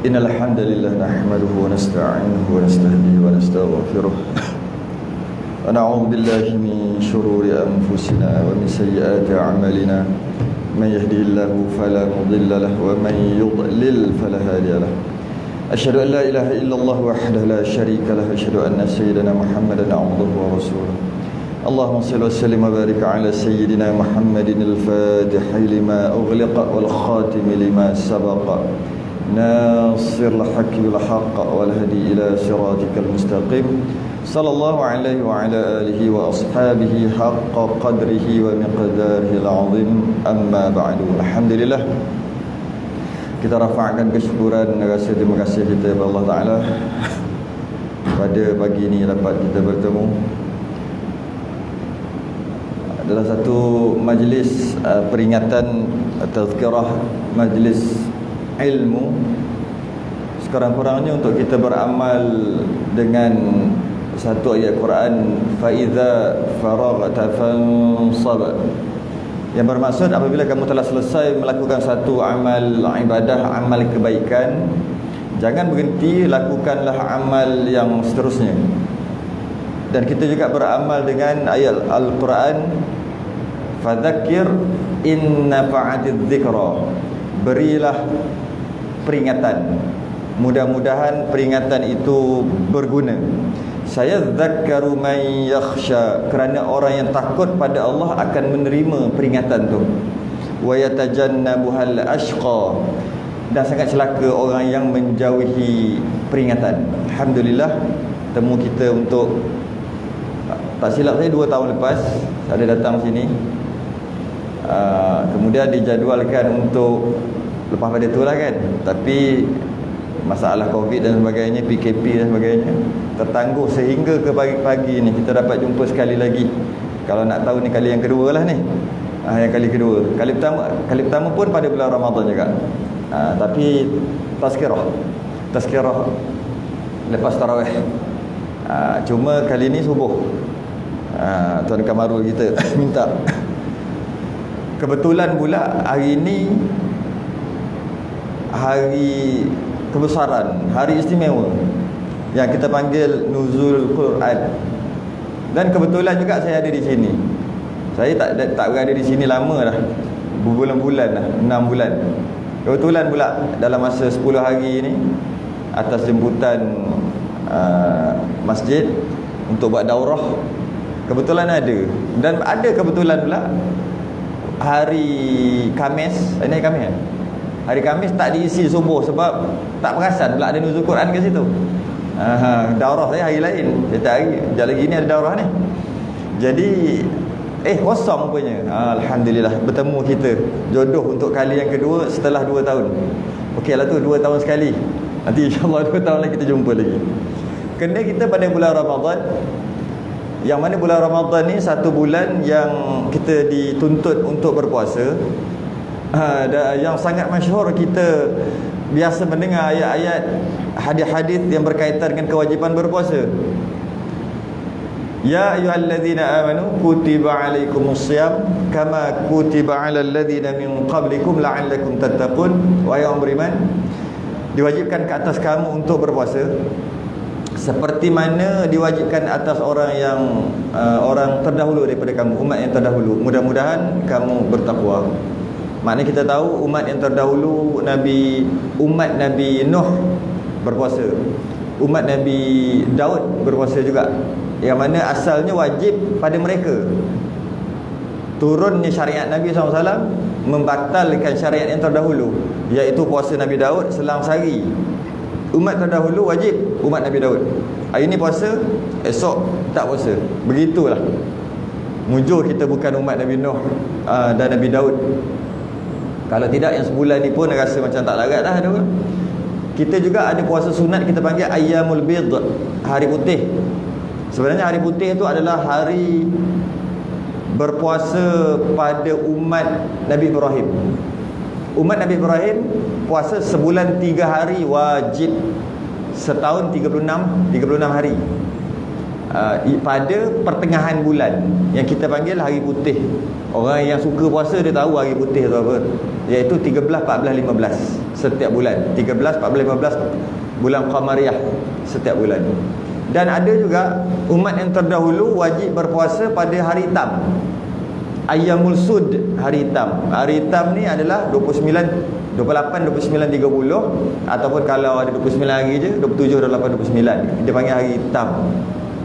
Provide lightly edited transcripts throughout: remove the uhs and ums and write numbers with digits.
إن الحمد لله نحمده ونستعينه ونستهديه ونستغفره ونعوذ بالله من شرور أنفسنا ومن سيئات أعمالنا من يهدي الله فلا مضل له ومن يضلل فلا هادي له أشهد أن لا إله إلا الله وحده لا شريك له أشهد أن سيدنا محمدا عبده ورسوله اللهم صل وسلم وبارك على سيدنا محمد الفاتح لما أغلق والخاتم لما سبق ناصر الحق بالحق والهدي إلى صراطك المستقيم صلى الله عليه وعلى آله وأصحابه حق قدره ومقداره العظيم أما بعد. Alhamdulillah, kita rafa'kan kesyukuran dan rasa terima kasih kita kepada Allah Ta'ala pada pagi ini dapat kita bertemu dalam satu majlis peringatan tazkirah, majlis ilmu, sekurang-kurangnya untuk kita beramal dengan satu ayat Quran, fa iza faraghta fansab, yang bermaksud apabila kamu telah selesai melakukan satu amal ibadah, amal kebaikan, jangan berhenti, lakukanlah amal yang seterusnya. Dan kita juga beramal dengan ayat Al-Quran, fadzakir in nafa'atiz dzikra, berilah peringatan, mudah-mudahan peringatan itu berguna. Saya dzakkaru man yakhsha, kerana orang yang takut pada Allah akan menerima peringatan tu. Wa yatajannabuhal ashqa, dan sangat celaka orang yang menjauhi peringatan. Alhamdulillah, temu kita untuk, tak silap saya 2 tahun lepas ada datang sini. Kemudian dijadualkan untuk lepas pada tu lah kan, tapi masalah Covid dan sebagainya, PKP dan sebagainya, tertangguh sehingga ke pagi-pagi ni kita dapat jumpa sekali lagi. Kalau nak tahu ni kali yang kedua lah ni. Yang kali kedua. Kali pertama pun pada bulan Ramadan juga. Tapi tazkirah lepas tarawih. Cuma kali ni subuh. Tuan Kamarul kita minta. Kebetulan pula hari ini hari kebesaran, hari istimewa yang kita panggil Nuzul Quran. Dan kebetulan juga saya ada di sini. Saya tak berada di sini lama dah, berbulan-bulan dah, 6 bulan. Kebetulan pula dalam masa 10 hari ini, atas jemputan masjid untuk buat daurah, kebetulan ada. Dan ada kebetulan pula hari Khamis, ini Khamis kan? Hari Khamis tak diisi subuh sebab tak perasan pula ada nuzul Quran ke situ. Daurah saya hari lain. Saya tak hari, sekejap lagi ni ada daurah ni. Jadi kosong rupanya. Alhamdulillah, bertemu kita. Jodoh untuk kali yang kedua setelah 2 tahun. Okey lah tu, 2 tahun sekali. Nanti insyaAllah 2 tahun lagi kita jumpa lagi. Kena kita pada bulan Ramadan, yang mana bulan Ramadan ni satu bulan yang kita dituntut untuk berpuasa. Yang sangat masyhur, kita biasa mendengar ayat-ayat, hadis-hadis yang berkaitan dengan kewajipan berpuasa. Ya ayyuhallazina amanu kutiba alaikumusiyam kama kutiba alal ladzina min qablikum la'allakum tattaqun. Wahai orang beriman, diwajibkan ke atas kamu untuk berpuasa seperti mana diwajibkan atas orang yang orang terdahulu daripada kamu, umat yang terdahulu, mudah-mudahan kamu bertakwa. Maknanya kita tahu umat yang terdahulu, umat Nabi Nuh berpuasa, umat Nabi Daud berpuasa juga, yang mana asalnya wajib pada mereka. Turunnya syariat Nabi SAW membatalkan syariat yang terdahulu, iaitu puasa Nabi Daud selang sehari. Umat terdahulu wajib, umat Nabi Daud. Hari ni puasa, esok tak puasa. Begitulah. Mujur kita bukan umat Nabi Nuh dan Nabi Daud. Kalau tidak, yang sebulan ni pun rasa macam tak larat dah ada. Kita juga ada puasa sunat, kita panggil Ayyamul Bid, hari putih. Sebenarnya hari putih itu adalah hari berpuasa pada umat Nabi Ibrahim. Umat Nabi Ibrahim puasa sebulan 3 hari wajib. Setahun 36 hari. pada pertengahan bulan yang kita panggil hari putih. Orang yang suka puasa dia tahu hari putih tu apa, iaitu 13, 14, 15 setiap bulan. 13, 14, 15 bulan Qamariyah setiap bulan. Dan ada juga umat yang terdahulu wajib berpuasa pada hari hitam, Ayyamul Sud, hari hitam. Hari hitam ni adalah 29, 28, 29, 30, ataupun kalau ada 29 hari je, 27, 28, 29. Dia panggil hari hitam.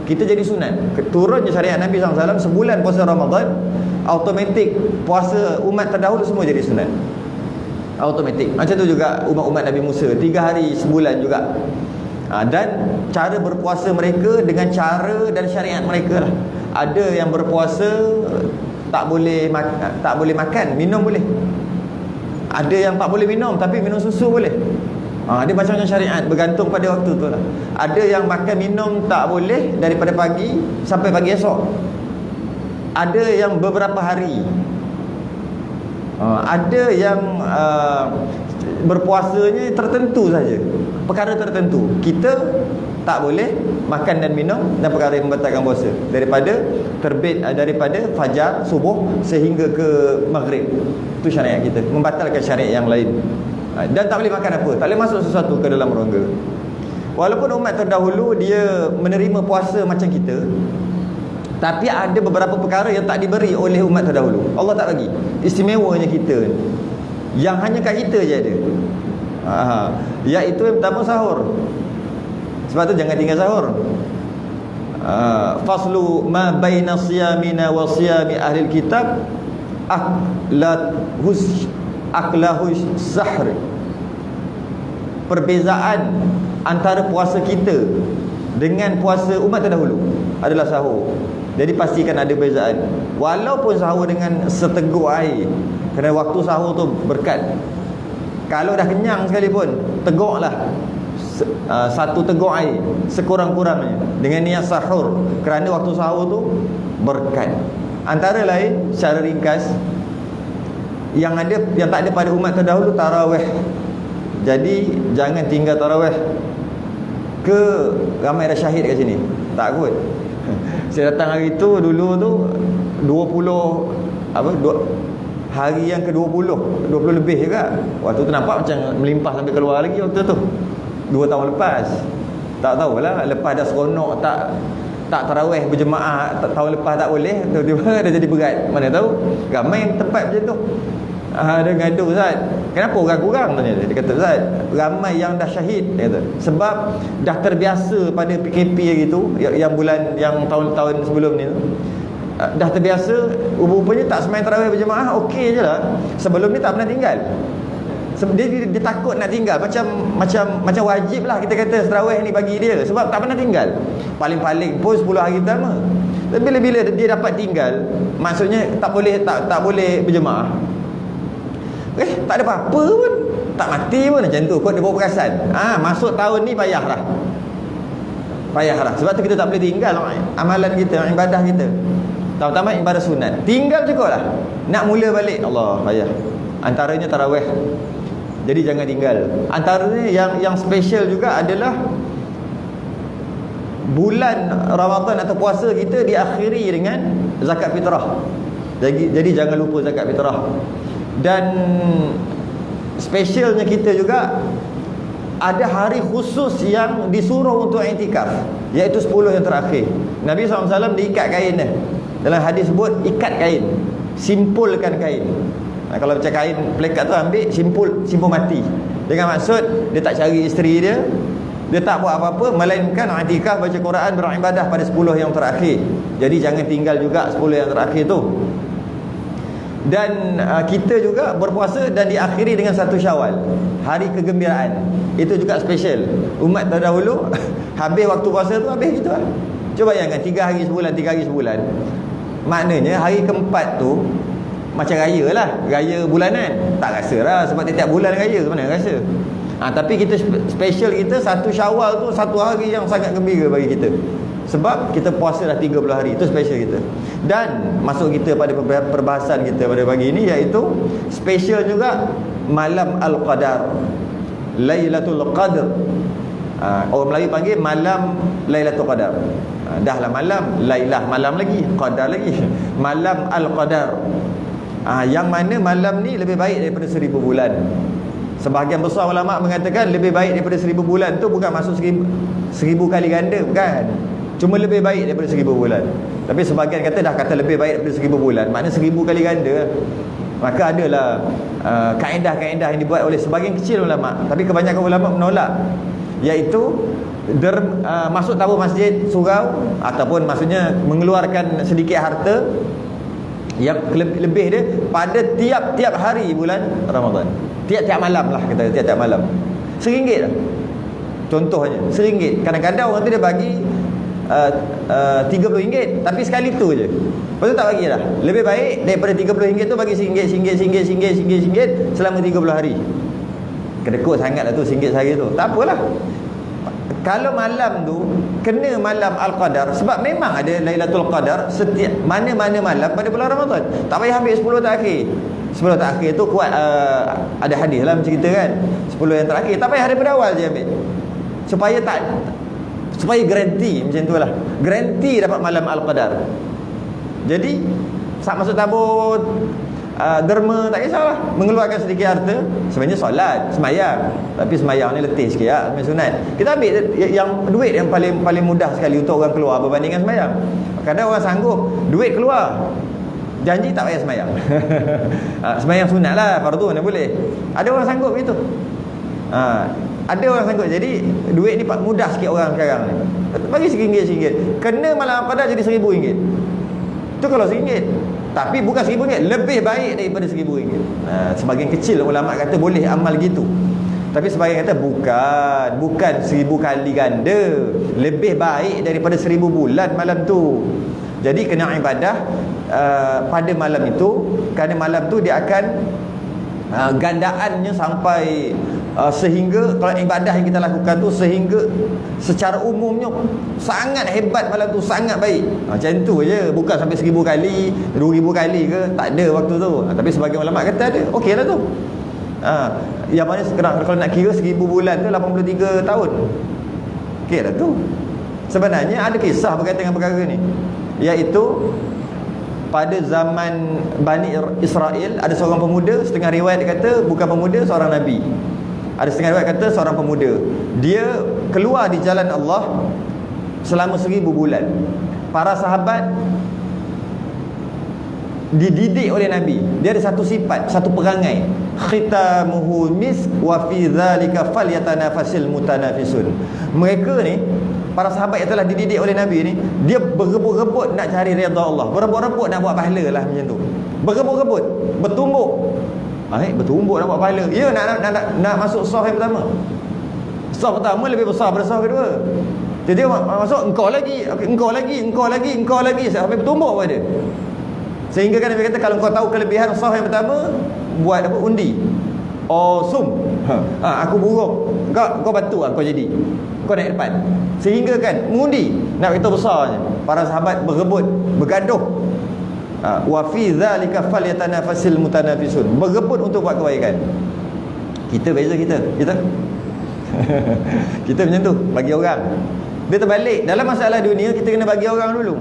Kita jadi sunat. Turun je syariat Nabi SAW, sebulan puasa Ramadan, automatik puasa umat terdahulu semua jadi sunat. Automatik. Macam tu juga umat-umat Nabi Musa, 3 hari sebulan juga. Dan cara berpuasa mereka dengan cara dan syariat mereka lah. Ada yang berpuasa tak boleh makan, minum boleh. Ada yang tak boleh minum tapi minum susu boleh. Dia macam-macam syariat, bergantung pada waktu tu lah. Ada yang makan minum tak boleh daripada pagi sampai pagi esok. Ada yang beberapa hari. Ada yang berpuasanya tertentu saja, perkara tertentu. Kita tak boleh makan dan minum dan perkara yang membatalkan puasa daripada terbit, daripada fajar subuh sehingga ke maghrib. Itu syariat kita, membatalkan syariat yang lain. Dan tak boleh makan apa, tak boleh masuk sesuatu ke dalam rongga. Walaupun umat terdahulu dia menerima puasa macam kita, tapi ada beberapa perkara yang tak diberi oleh umat terdahulu. Allah tak bagi. Istimewanya kita, yang hanya kat kita je ada. Iaitu yang pertama sahur. Sebab tu jangan tinggal sahur. Faslu ma baina siyamina wa siyami ahli kitab aklahus sahr. Perbezaan antara puasa kita dengan puasa umat terdahulu adalah sahur. Jadi pastikan ada perbezaan. Walaupun sahur dengan seteguk air, kerana waktu sahur tu berkat. Kalau dah kenyang sekalipun, teguklah satu teguk air sekurang-kurangnya dengan niat sahur, kerana waktu sahur tu berkat. Antara lain, secara ringkas, yang tak ada pada umat terdahulu, tarawih. Jadi jangan tinggal tarawih. Ramai dah syahid kat sini? Tak kot. Saya datang hari tu, dulu tu 20 hari yang ke-20 lebih juga. Waktu tu nampak macam melimpah sampai keluar lagi waktu tu. 2 tahun lepas. Tak tahulah, lepas dah seronok tak tarawih berjemaah, tahun lepas tak boleh, tiba-tiba dah jadi berat. Mana tahu, ramai tempat macam tu. Dia gaduh, Ustaz, kenapa orang kurang tanya dia. Dia kata, Ustaz, ramai yang dah syahid, dia kata. Sebab dah terbiasa pada PKP gitu, yang tahun-tahun sebelum ni, dah terbiasa. Rupanya tak sembahyang tarawih berjemaah, okey je lah. Sebelum ni tak pernah tinggal. Dia takut nak tinggal, macam wajib lah kita kata tarawih ni bagi dia, sebab tak pernah tinggal. Paling-paling pun 10 hari pertama. Tapi bila dia dapat tinggal, maksudnya tak boleh berjemaah, tak ada apa-apa pun, tak mati pun macam tu. Kau dia bawa perasan, masuk tahun ni payahlah. Sebab tu kita tak boleh tinggal amalan kita, ibadah kita, terutama ibadah sunat. Tinggal cukup lah. Nak mula balik, Allah, payah. Antaranya tarawih. Jadi jangan tinggal. Antaranya yang special juga adalah bulan Ramadan atau puasa kita diakhiri dengan zakat fitrah. Jadi jangan lupa zakat fitrah. Dan specialnya kita juga ada hari khusus yang disuruh untuk i'tikaf, iaitu 10 yang terakhir. Nabi SAW diikat kain dia. Dalam hadis sebut ikat kain, simpulkan kain. Kalau macam kain plekat tu ambil, simpul mati. Dengan maksud dia tak cari isteri dia tak buat apa-apa melainkan i'tikaf, baca Quran, beribadah pada 10 yang terakhir. Jadi jangan tinggal juga 10 yang terakhir tu. Dan kita juga berpuasa dan diakhiri dengan 1 Syawal, hari kegembiraan. Itu juga special. Umat terdahulu habis waktu puasa tu habis gitu lah. Cuba bayangkan 3 hari sebulan. Maknanya hari keempat tu macam raya lah, raya bulanan. Tak rasa lah, sebab tiap bulan raya, mana rasa. Tapi kita special, kita 1 Syawal tu 1 hari yang sangat gembira bagi kita. Sebab kita puasa dah 30 hari. Itu special kita. Dan masuk kita pada perbahasan kita pada pagi ini, iaitu special juga malam Al-Qadar, Lailatul Qadr. Orang Melayu panggil malam Lailatul Qadar. Dah lah malam, Lailah malam lagi, Qadar lagi, malam Al-Qadar. Yang mana malam ni lebih baik daripada 1000 bulan. Sebahagian besar ulama mengatakan lebih baik daripada 1000 bulan tu bukan maksud 1000 kali ganda, bukan. Cuma lebih baik daripada 1000 bulan. Tapi sebahagian kata dah kata lebih baik daripada 1000 bulan, maknanya 1000 kali ganda. Maka adalah kaedah-kaedah yang dibuat oleh sebahagian kecil ulama, tapi kebanyakan ulama menolak, iaitu masuk tabur masjid surau, ataupun maksudnya mengeluarkan sedikit harta yang lebih dia pada tiap-tiap hari bulan Ramadan, tiap-tiap malam lah, kita tiap-tiap malam RM1 lah contohnya, RM1. Kadang-kadang orang tu dia bagi RM30, tapi sekali tu je, lepas tu tak bagi dah. Lebih baik daripada RM30 tu bagi RM1 selama 30 hari. Kedekut sangat lah tu RM1 sehari tu. Tak apalah, kalau malam tu kena malam Al-Qadar, sebab memang ada Lailatul Qadar setiap mana-mana malam pada bulan Ramadan. Tak payah ambil 10 terakhir. 10 terakhir tu kuat, ada hadis lah menceritakan 10 yang terakhir. Tak payah daripada awal je ambil, supaya garanti macam tu lah, garanti dapat malam Al-Qadar. Jadi saat masuk tabur derma, tak kisahlah, mengeluarkan sedikit harta. Sebenarnya solat, semayang, tapi semayang ni letih sikit lah, semayang sunat. Kita ambil yang duit yang paling mudah sekali untuk orang keluar berbandingkan semayang. Kadang orang sanggup duit keluar, janji tak payah semayang. Semayang sunat lah, fardu mana boleh. Ada orang sanggup begitu. Ada orang sanggup. Jadi duit ni mudah sikit orang sekarang ni, bagi RM1, kena malam Qadar jadi RM1,000. Itu kalau RM1, tapi bukan RM1,000, lebih baik daripada RM1,000. Sebagian kecil ulama kata boleh amal gitu, tapi sebagian kata bukan 1000 kali ganda, lebih baik daripada 1000 bulan malam tu. Jadi kena ibadah pada malam itu, kerana malam tu dia akan gandaannya sampai sehingga kalau ibadah yang kita lakukan tu, sehingga secara umumnya sangat hebat malam tu, sangat baik. Macam tu je, bukan sampai 1000 kali, 2000 kali ke, tak ada waktu tu. Tapi sebagian ulama kata ada, okey lah tu. Yang mana sekarang kalau nak kira 1000 bulan tu 83 tahun, okey lah tu. Sebenarnya ada kisah berkaitan dengan perkara ni, iaitu pada zaman Bani Israel ada seorang pemuda, setengah riwayat dia kata bukan pemuda, seorang nabi. Ada setengah riwayat kata seorang pemuda, dia keluar di jalan Allah selama 1000 bulan. Para sahabat dididik oleh Nabi. Dia ada satu sifat, satu perangai, khitamuhu misk wa fi dzalika falyatanafasil mutanafisun. Mereka ni, para sahabat yang telah dididik oleh Nabi ni, dia berebut-rebut nak cari redha Allah, berebut-rebut nak buat pahala lah, macam tu. Berebut-rebut, bertumbuk. Bertumbuk nak buat pahala. Ya, nak masuk saf yang pertama. Saf pertama lebih besar daripada saf kedua. Jadi masuk engkau lagi, engkau lagi sampai bertumbuk pada. Sehingga kan Nabi kata, kalau kau tahu kelebihan saf yang pertama, buat apa? Undi. Sum. Aku buruk, kau bantu lah, kau jadi, kau naik depan. Sehingga kan mengundi, nak kita besarnya. Para sahabat berebut, bergaduh. Wa fi dzalika falyatanafasil mutanafisun, berebut untuk buat kebaikan. Kita beza, kita kita macam tu bagi orang. Dia terbalik. Dalam masalah dunia kita kena bagi orang dulu.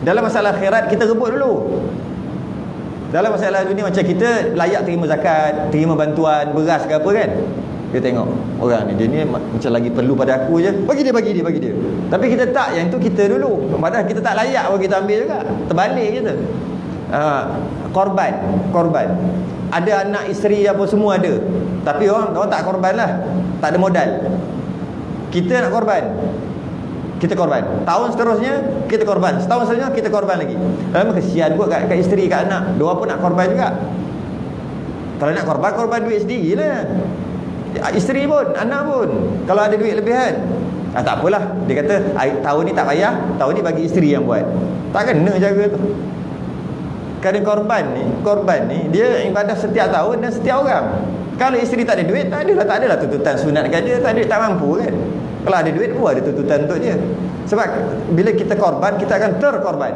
Dalam masalah akhirat kita rebut dulu. Dalam masalah dunia macam kita layak terima zakat, terima bantuan beras ke apa kan, dia tengok orang ni, dia ni macam lagi perlu pada aku je, bagi dia. Tapi kita tak, yang tu kita dulu, padahal kita tak layak pun kita ambil juga. Terbalik kita. Korban ada anak isteri apa semua ada, tapi orang tak korban lah, tak ada modal. Kita nak korban, kita korban. Tahun seterusnya kita korban, setahun seterusnya kita korban lagi. Dalam kesian kot kat isteri, kat anak, dua pun nak korban juga. Kalau nak korban duit sendirilah. Isteri pun, anak pun, kalau ada duit lebihan, tak apalah. Dia kata tahun ni tak payah, tahun ni bagi isteri yang buat. Tak kena jaga tu. Kerana korban ni dia ibadah setiap tahun dan setiap orang. Kalau isteri tak ada duit, tak adalah tuntutan sunat kat dia, tak mampu kan. Kalau ada duit pun ada tuntutan untuk dia. Sebab bila kita korban, kita akan terkorban,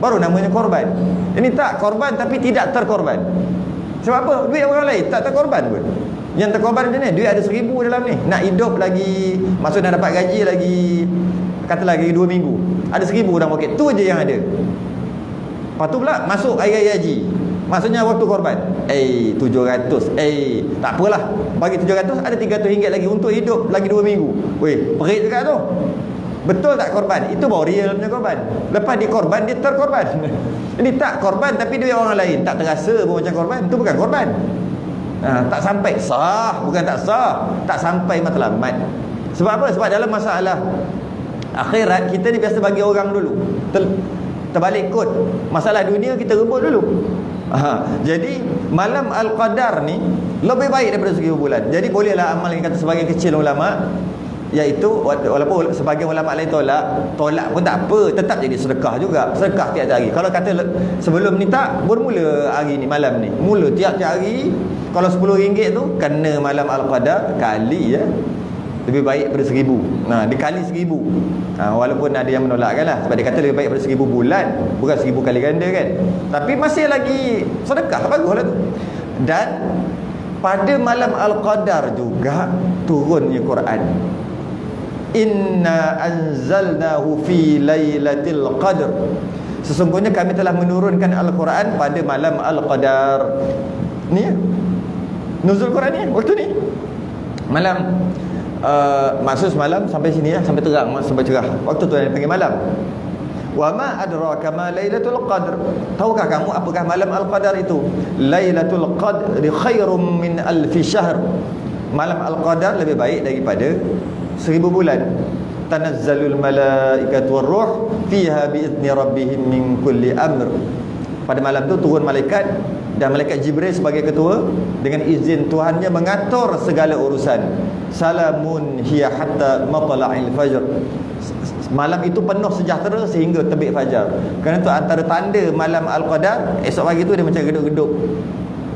baru namanya korban. Ini tak korban tapi tidak terkorban. Sebab apa? Duit orang lain tak terkorban pun. Yang terkorban macam ni, duit ada 1000 dalam ni, nak hidup lagi, maksud nak dapat gaji lagi katalah lagi 2 minggu, ada 1,000 dalam poket, tu je yang ada. Lepas tu pula masuk hari haji, maksudnya waktu korban 700, tak apalah, bagi 700 ada RM300 lagi untuk hidup lagi 2 minggu. Weh, perit juga tu. Betul tak korban? Itu baru real punya korban. Lepas dia korban, dia terkorban. Ini tak korban tapi duit orang lain, tak terasa pun macam korban. Itu bukan korban. Tak sampai sah, bukan tak sah, tak sampai matlamat. Sebab apa? Sebab dalam masalah akhirat, kita ni biasa bagi orang dulu, terbalik kod. Masalah dunia kita rebut dulu. Jadi malam Al-Qadar ni lebih baik daripada 1,000 bulan. Jadi bolehlah amal yang kata sebagian kecil ulama, iaitu walaupun sebagian ulama lain tolak pun tak apa, tetap jadi sedekah juga, sedekah tiap-tiap hari. Kalau kata sebelum ni tak, bermula hari ni, malam ni, mula tiap-tiap hari. Kalau RM10 tu kena malam Al-Qadar kali lebih baik daripada 1,000. Dikali 1,000. Walaupun ada yang menolakkan lah, sebab dia kata lebih baik daripada 1,000 bulan, bukan 1,000 kali ganda kan. Tapi masih lagi sedekah, baguslah tu. Dan pada malam Al-Qadar juga turunnya Quran. Inna anzalnahu fi lailatul qadr. Sesungguhnya kami telah menurunkan Al-Quran pada malam Al-Qadar. Ni nuzul Quran ni waktu ni malam, maksud semalam sampai sini sampai terang, sampai cerah. Waktu tu yang panggil malam. Wa ma adraka ma lailatul qadr. Tahukah kamu apakah malam Al-Qadar itu? Lailatul qadri khairum min alfi syahr. Malam Al-Qadar lebih baik daripada 1,000 bulan. Tanazzalul malaikatu war-ruh fiha biizni rabbihim min kulli amr. Pada malam tu turun malaikat, dan malaikat Jibril sebagai ketua, dengan izin Tuhannya mengatur segala urusan. Salamun hiya hatta matla'il fajr. Malam itu penuh sejahtera sehingga terbit fajar. Kerana tu antara tanda malam Al-Qadar, esok pagi tu dia macam geduk-geduk.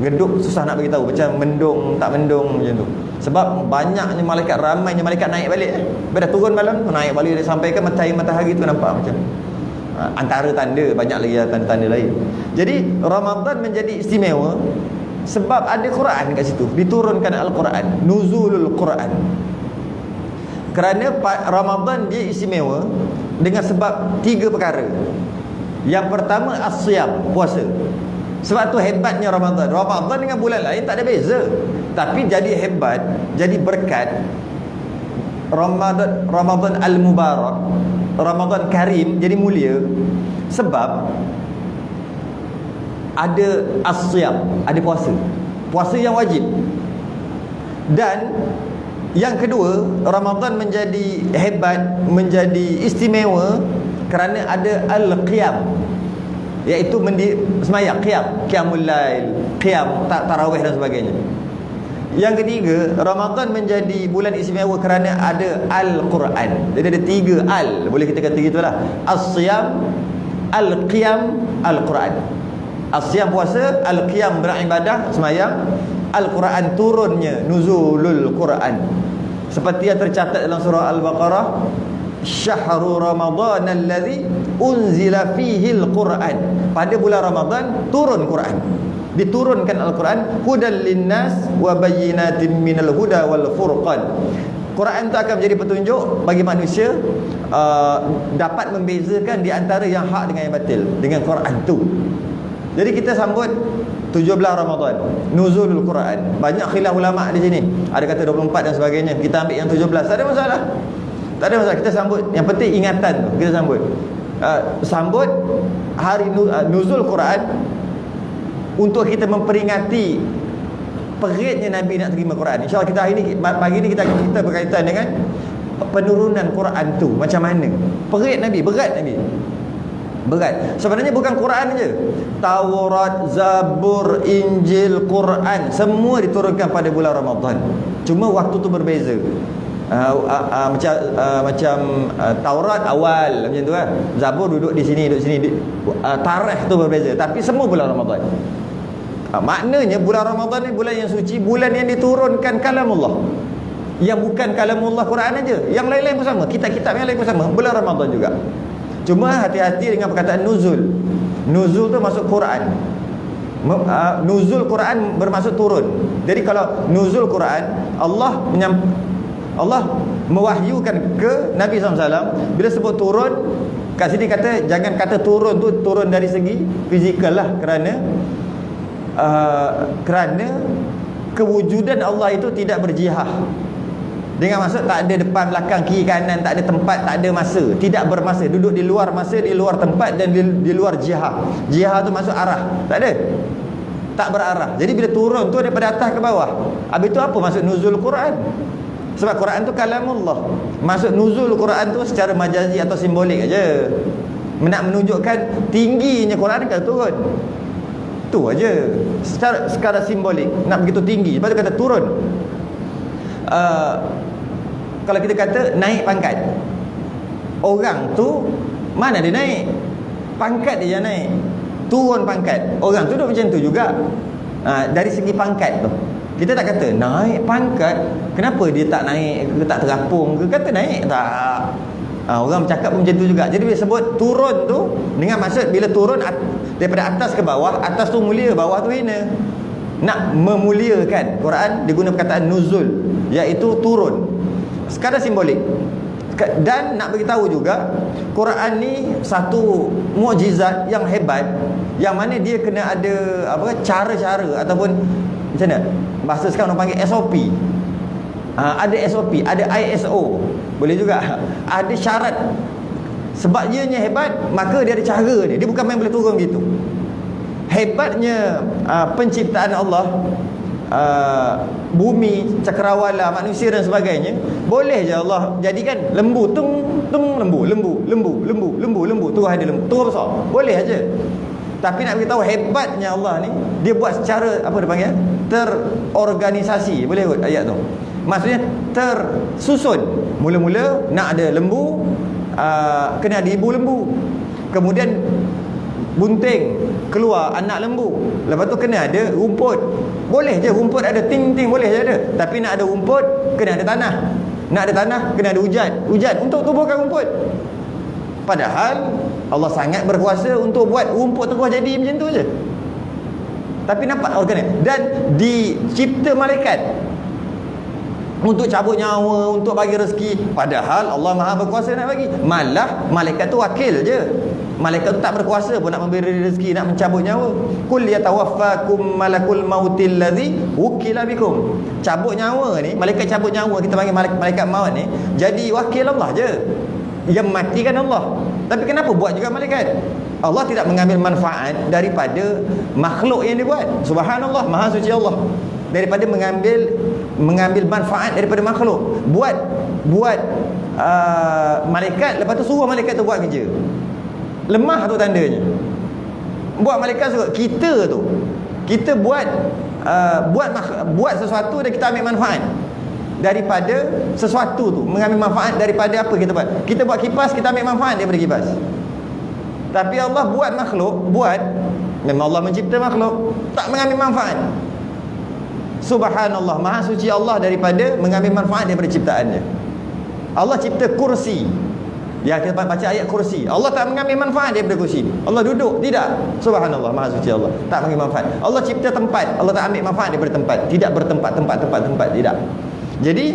Geduk susah nak beritahu, macam mendung tak mendung macam tu. Sebab banyaknya malaikat, ramainya malaikat naik balik. Bila dah turun malam tu naik balik, dia sampaikan matahari tu nampak macam antara tanda, banyak lagi tanda-tanda lain. Jadi Ramadan menjadi istimewa sebab ada Quran kat situ, diturunkan Al-Quran, nuzulul Quran. Kerana Ramadan dia istimewa dengan sebab 3 perkara. Yang pertama as-siyam, puasa. Sebab tu hebatnya Ramadan. Ramadan dengan bulan lain tak ada beza, tapi jadi hebat, jadi berkat. Ramadan al-Mubarak, Ramadan Karim jadi mulia sebab ada as-siyam, ada puasa. Puasa yang wajib. Dan yang kedua, Ramadan menjadi hebat, menjadi istimewa kerana ada al-qiyam, iaitu semayang, qiyamul lail, qiyam, tarawih dan sebagainya. Yang ketiga, Ramadan menjadi bulan istimewa kerana ada Al-Quran. Jadi ada 3 al, boleh kita kata gitulah. As-siyam, Al-qiyam, Al-Quran. As-siyam puasa, Al-qiyam beribadah, semayang, Al-Quran turunnya, nuzulul Quran. Seperti yang tercatat dalam surah Al-Baqarah, Syahrul Ramadan alladhi unzila fihi al-Quran. Pada bulan Ramadan turun Quran, diturunkan Al-Quran, hudan linnas wa bayyinatin minal huda wal furqan. Quran itu akan menjadi petunjuk bagi manusia, dapat membezakan di antara yang hak dengan yang batil dengan Quran tu. Jadi kita sambut 17 Ramadan, nuzulul Quran. Banyak khilaf ulama di sini. Ada kata 24 dan sebagainya. Kita ambil yang 17, tak ada masalah. Tak ada masalah, kita sambut. Yang penting ingatan tu kita sambut. Sambut hari nuzul Quran untuk kita memperingati peritnya Nabi nak terima Quran. InsyaAllah kita hari ni, pagi ni kita berkaitan dengan penurunan Quran tu macam mana. Perit Nabi, berat Nabi, berat. Sebenarnya bukan Quran je, Taurat, Zabur, Injil, Quran, semua diturunkan pada bulan Ramadan. Cuma waktu tu berbeza. Macam Taurat awal macam tu kan, Zabur duduk di sini, tarikh tu berbeza, tapi semua bulan Ramadan. Maknanya bulan Ramadan ni bulan yang suci, bulan yang diturunkan kalamullah, yang bukan kalamullah Quran aja, yang lain-lain pun sama, kitab-kitab yang lain pun sama, bulan Ramadan juga. Cuma hati-hati dengan perkataan nuzul. Nuzul tu masuk Quran. Nuzul Quran bermaksud turun. Jadi kalau nuzul Quran, Allah Allah mewahyukan ke Nabi SAW. Bila sebut turun, kat sini kata jangan kata turun tu turun dari segi fizikal lah, kerana kewujudan Allah itu tidak berjihah. Dengan maksud tak ada depan, belakang, kiri, kanan, tak ada tempat, tak ada masa, tidak bermasa, duduk di luar masa, di luar tempat dan di luar jihah. Jihah tu maksud arah, tak ada, tak berarah. Jadi bila turun tu daripada atas ke bawah. Habis tu apa maksud nuzul Quran? Sebab Quran tu kalamullah. Maksud nuzul Quran tu secara majazi atau simbolik aja, nak menunjukkan tingginya Quran kata turun. Tu aja. Secara simbolik nak begitu tinggi. Lepas tu kata turun. Kalau kita kata naik pangkat, orang tu mana dia naik? Pangkat dia naik. Turun pangkat, orang tu duduk macam tu juga. Dari segi pangkat tu kita tak kata naik pangkat. Kenapa dia tak naik ke, tak terapung ke? Kata naik tak. Orang bercakap pun macam tu juga. Jadi bila sebut turun tu dengan maksud bila turun daripada atas ke bawah, atas tu mulia, bawah tu hina. Nak memuliakan, Quran diguna perkataan nuzul, iaitu turun. Sekadar simbolik. Dan nak beritahu juga Quran ni satu mukjizat yang hebat, yang mana dia kena ada cara-cara ataupun macam mana bahasa sekarang orang panggil SOP. Ada SOP, ada ISO, boleh juga ada syarat. Sebab ianya hebat, maka dia ada cara dia. Dia bukan main boleh turun gitu. Hebatnya penciptaan Allah, bumi, cakrawala, manusia dan sebagainya. Boleh je Allah jadikan lembu, lembu, turun ada lembu, turun besar. Boleh aja. Tapi nak beritahu hebatnya Allah ni, dia buat secara apa dia panggil? Terorganisasi. Boleh kot ayat tu. Maksudnya tersusun. Mula-mula nak ada lembu, kena ada ibu lembu. Kemudian bunting, keluar anak lembu. Lepas tu kena ada rumput. Boleh je rumput ada, ting-ting boleh je ada. Tapi nak ada rumput, kena ada tanah. Nak ada tanah, kena ada hujan untuk tumbuhkan rumput. Padahal Allah sangat berkuasa untuk buat rumput terus jadi macam tu je. Tapi nampak organik. Dan dicipta malaikat untuk cabut nyawa, untuk bagi rezeki. Padahal Allah Maha berkuasa nak bagi. Malah malaikat tu wakil je. Malaikat tu tak berkuasa pun nak memberi rezeki, nak mencabut nyawa. Qul yatawaffakum malakul mautil ladzi wukila bikum. Cabut nyawa ni, malaikat cabut nyawa, kita panggil malaikat maut ni, jadi wakil Allah je. Yang matikan Allah. Tapi kenapa buat juga malaikat? Allah tidak mengambil manfaat daripada makhluk yang dibuat. Subhanallah, Maha suci Allah. Daripada mengambil manfaat daripada makhluk. Buat malaikat, lepas tu suruh malaikat tu buat kerja. Lemah tu tandanya. Buat malaikat suruh kita tu. Kita buat sesuatu dan kita ambil manfaat daripada sesuatu tu, mengambil manfaat daripada apa kita buat. Kita buat kipas, kita ambil manfaat daripada kipas. Tapi Allah buat makhluk, memang Allah mencipta makhluk, tak mengambil manfaat. Subhanallah, Maha suci Allah daripada mengambil manfaat daripada ciptaannya. Allah cipta kursi. Ya, kita baca ayat kursi. Allah tak mengambil manfaat daripada kursi. Allah duduk, tidak. Subhanallah, Maha suci Allah, tak mengambil manfaat. Allah cipta tempat, Allah tak ambil manfaat daripada tempat. Tidak bertempat, tempat, tidak. Jadi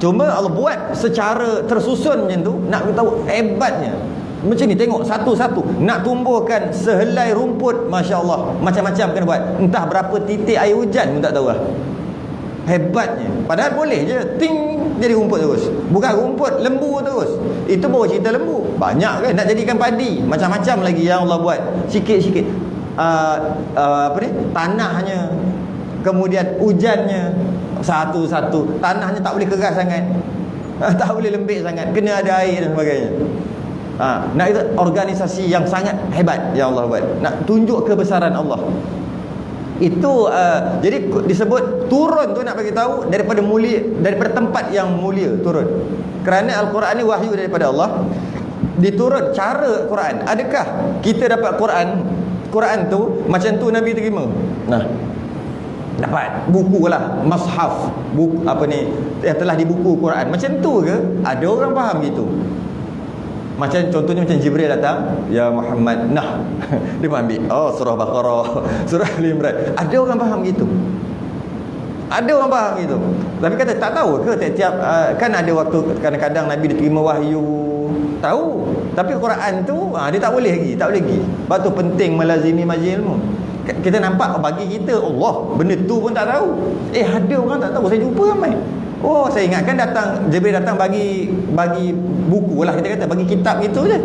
cuma Allah buat secara tersusun macam tu, nak tahu hebatnya. Macam ni, tengok satu-satu. Nak tumbuhkan sehelai rumput, Masya Allah, macam-macam kena buat. Entah berapa titik air hujan pun tak tahu lah. Hebatnya. Padahal boleh je, ting, jadi rumput terus. Bukan rumput, lembu terus. Itu baru cerita lembu. Banyak kan nak jadikan padi, macam-macam lagi yang Allah buat. Sikit-sikit tanahnya, kemudian hujannya, satu-satu. Tanahnya tak boleh keras sangat, tak boleh lembik sangat, kena ada air dan sebagainya. Nak itu organisasi yang sangat hebat yang Allah buat. Nak tunjuk kebesaran Allah. Itu jadi disebut turun tu, nak bagi tahu daripada mulia, daripada tempat yang mulia turun. Kerana Al-Quran ni wahyu daripada Allah. Diturun cara Quran. Adakah kita dapat Quran tu macam tu Nabi terima? Dapat buku lah, mushaf, buku apa ni yang telah dibuku Quran. Macam tu ke? Ada orang faham gitu. Macam contohnya macam Jibril datang, ya Muhammad, dia ambil surah Baqarah, surah Al Imran. Ada orang faham gitu. Ada orang faham gitu. Tapi kata tak tahu ke tiap-tiap kan ada waktu kadang-kadang Nabi diterima wahyu. Tahu. Tapi Quran tu dia tak boleh lagi, tak boleh lagi. Sebab tu penting melazimi majlis ilmu. Kita nampak bagi kita Allah benda tu pun tak tahu. Ada orang tak tahu, saya jumpa ramai. Oh, saya ingatkan Jibril datang bagi buku lah, kita kata bagi kitab gitu je.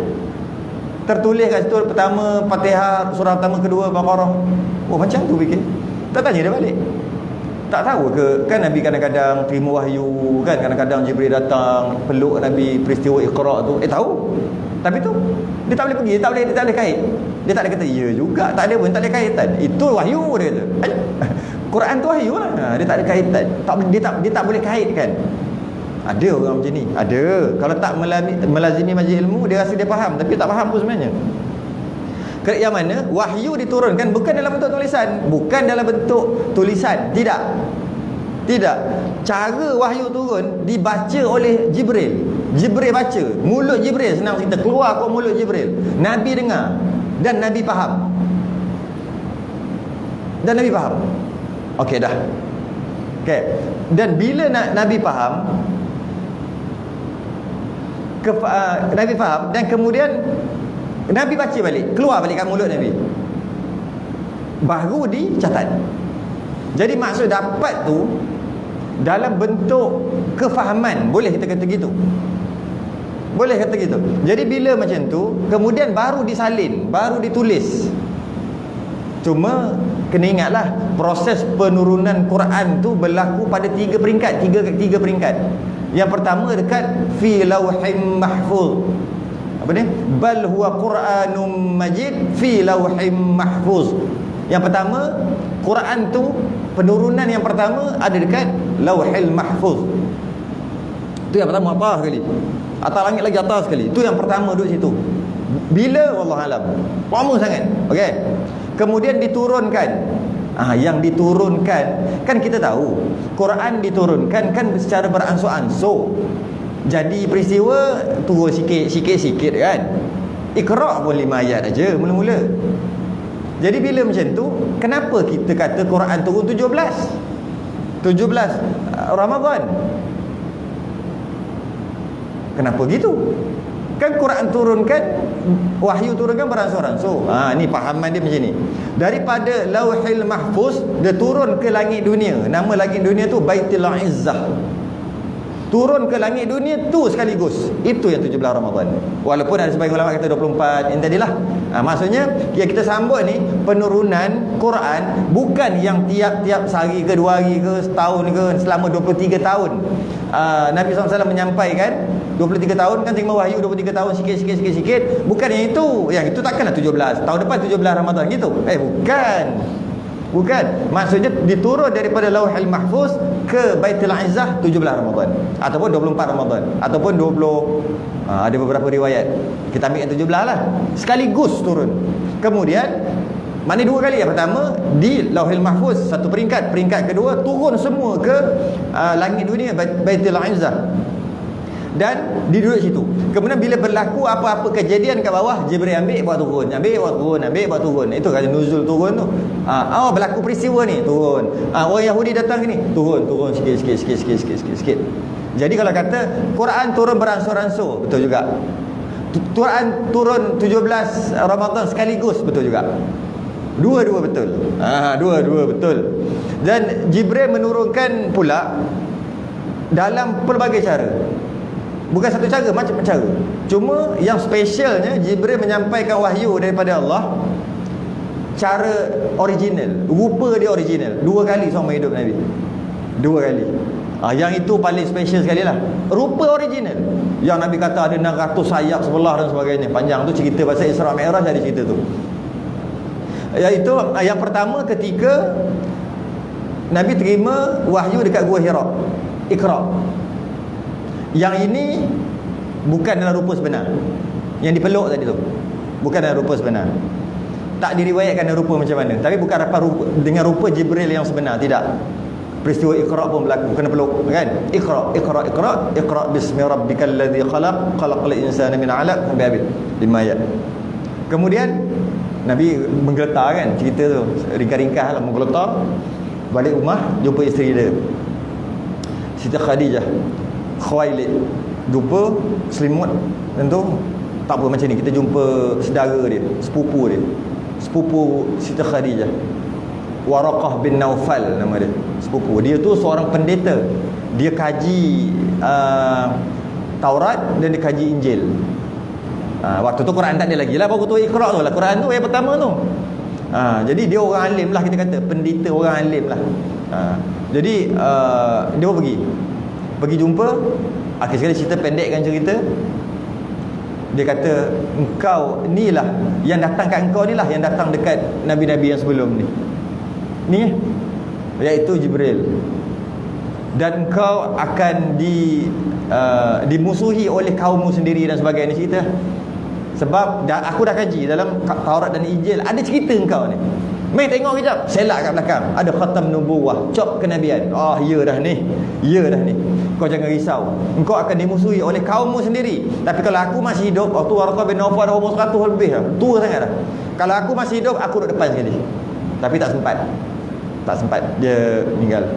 Tertulis kat situ pertama Fatihah, surah pertama, kedua Baqarah. Oh, macam tu fikir. Tak tanya dia balik. Tak tahu ke kan Nabi kadang-kadang terima wahyu kan, kadang-kadang Jibril datang peluk Nabi peristiwa Iqra tu. Tahu. Tapi tu dia tak boleh pergi, dia tak boleh kait. Dia tak ada kata ya juga, tak ada pun, tak ada kaitan. Itu wahyu dia kata. Quran tu wahyu lah. Dia tak ada kaitan. Dia tak boleh kaitkan. Ada orang macam ni. Ada. Kalau tak melazimi majlis ilmu, dia rasa dia faham tapi tak faham pun sebenarnya. Yang mana wahyu diturunkan bukan dalam bentuk tulisan, bukan dalam bentuk tulisan, tidak. Cara wahyu turun dibaca oleh Jibril. Jibril baca, mulut Jibril, senang cerita, keluar kau mulut Jibril. Nabi dengar dan Nabi faham. Okey dah. Okey. Dan bila Nabi faham, Nabi faham dan kemudian Nabi baca balik, keluar balik kat mulut Nabi, baru dicatat. Jadi maksud dapat tu dalam bentuk kefahaman, boleh kita kata gitu. Jadi bila macam tu, kemudian baru disalin, baru ditulis. Cuma kena ingatlah, proses penurunan Quran tu berlaku pada tiga peringkat. Yang pertama dekat fi lauhim mahfuz. Apa ni? Bal huwa Quranum Majid fi lauhim mahfuz. Yang pertama, Quran tu penurunan yang pertama ada dekat Lauhil Mahfuz. Tu yang pertama, atas sekali. Atas langit lagi atas sekali. Tu yang pertama duduk situ. Bila wallahu alam. Lama sangat. Okey. Kemudian diturunkan. Yang diturunkan kan kita tahu Quran diturunkan kan secara beransur-ansur. Jadi peristiwa turun sikit kan. Iqra pun 5 ayat aja mula-mula. Jadi bila macam tu, kenapa kita kata Quran turun 17 Ramadan? Kenapa gitu? Kan Quran turunkan, wahyu turunkan beransur-ansur. Ni pahaman dia macam ni. Daripada Lauhil Mahfuz dia turun ke langit dunia. Nama langit dunia tu Baitul Izzah. Turun ke langit dunia tu sekaligus. Itu yang 17 Ramadan. Walaupun ada sebagian ulama kata 24 yang tadilah. Maksudnya yang kita sambut ni penurunan Quran bukan yang tiap-tiap sehari ke 2 hari ke setahun ke, selama 23 tahun. Nabi SAW menyampaikan 23 tahun kan terima wahyu 23 tahun sikit. Bukan yang itu. Yang itu takkanlah 17. Tahun depan 17 Ramadan gitu. Bukan. Maksudnya diturun daripada Lauhil Mahfuz ke Baitul Izzah 17 Ramadan ataupun 24 Ramadan ataupun 20. Ada beberapa riwayat. Kita ambil yang 17 lah. Sekaligus turun. Kemudian mana 2 kali. Yang pertama di Lauhil Mahfuz satu peringkat. Peringkat kedua turun semua ke langit dunia Baitul Izzah. Dan duduk situ. Kemudian bila berlaku apa-apa kejadian kat bawah, Jibril ambil buat turun. Itu kata nuzul turun tu. Berlaku peristiwa ni, turun. Orang Yahudi datang sini, turun sikit. Jadi kalau kata Quran turun beransur-ansur, betul juga. Quran turun 17 Ramadan sekaligus, betul juga. Dua-dua betul. Dua-dua betul. Dan Jibril menurunkan pula dalam pelbagai cara. Bukan satu cara, macam cara. Cuma yang spesialnya Jibril menyampaikan wahyu daripada Allah cara original, rupa dia original. 2 kali seumur hidup Nabi. 2 kali. Yang itu paling special sekali lah. Rupa original. Yang Nabi kata ada 600 sayap sebelah dan sebagainya. Panjang tu cerita pasal Isra Mi'raj, ada cerita tu. Iaitu yang pertama ketika Nabi terima wahyu dekat Gua Hira. Iqra. Yang ini bukan dalam rupa sebenar. Yang dipeluk tadi tu bukan dalam rupa sebenar. Tak diriwayatkan dalam rupa macam mana. Tapi bukan dengan rupa Jibril yang sebenar. Tidak. Peristiwa Iqra pun berlaku, kena peluk kan. Iqra bismi rabbikal ladzi khalaq, khalaqal insana min 'alaq, sampai habis 5 ayat. Kemudian Nabi menggeletar kan cerita tu, ringkas-ringkas lah menggeletar. balik rumah jumpa isteri dia, Siti Khadijah Khuwailid. Jumpa selimut, tentu tak apa macam ni, kita jumpa saudara dia, sepupu Siti Khadijah, Waraqah bin Naufal nama dia, sepupu dia tu seorang pendeta. Dia kaji Taurat dan dia kaji Injil. Waktu tu Quran tak ada lagi lah, baru tu Iqra tu lah, Quran tu yang pertama tu. Jadi dia orang alim lah, kita kata pendeta orang alim lah. Jadi dia pergi jumpa. Akhir sekali cerita, pendekkan cerita, dia kata, engkau ni lah yang datang kat engkau, ni lah yang datang dekat Nabi-Nabi yang sebelum ni, iaitu Jibril, dan engkau akan dimusuhi oleh kaummu sendiri dan sebagainya cerita. Sebab aku dah kaji dalam Taurat dan Injil, ada cerita engkau ni. Main tengok kejap, selak kat belakang, ada khatam nubuwah, cop kenabian. Ya dah ni. Kau jangan risau, engkau akan dimusuhi oleh kaummu sendiri. Tapi kalau aku masih hidup, tu Waraqah bin Naufal dah umur 100 lebih dah, tua sangat dah. Kalau aku masih hidup, aku duduk depan sekali. Tapi tak sempat, dia meninggal,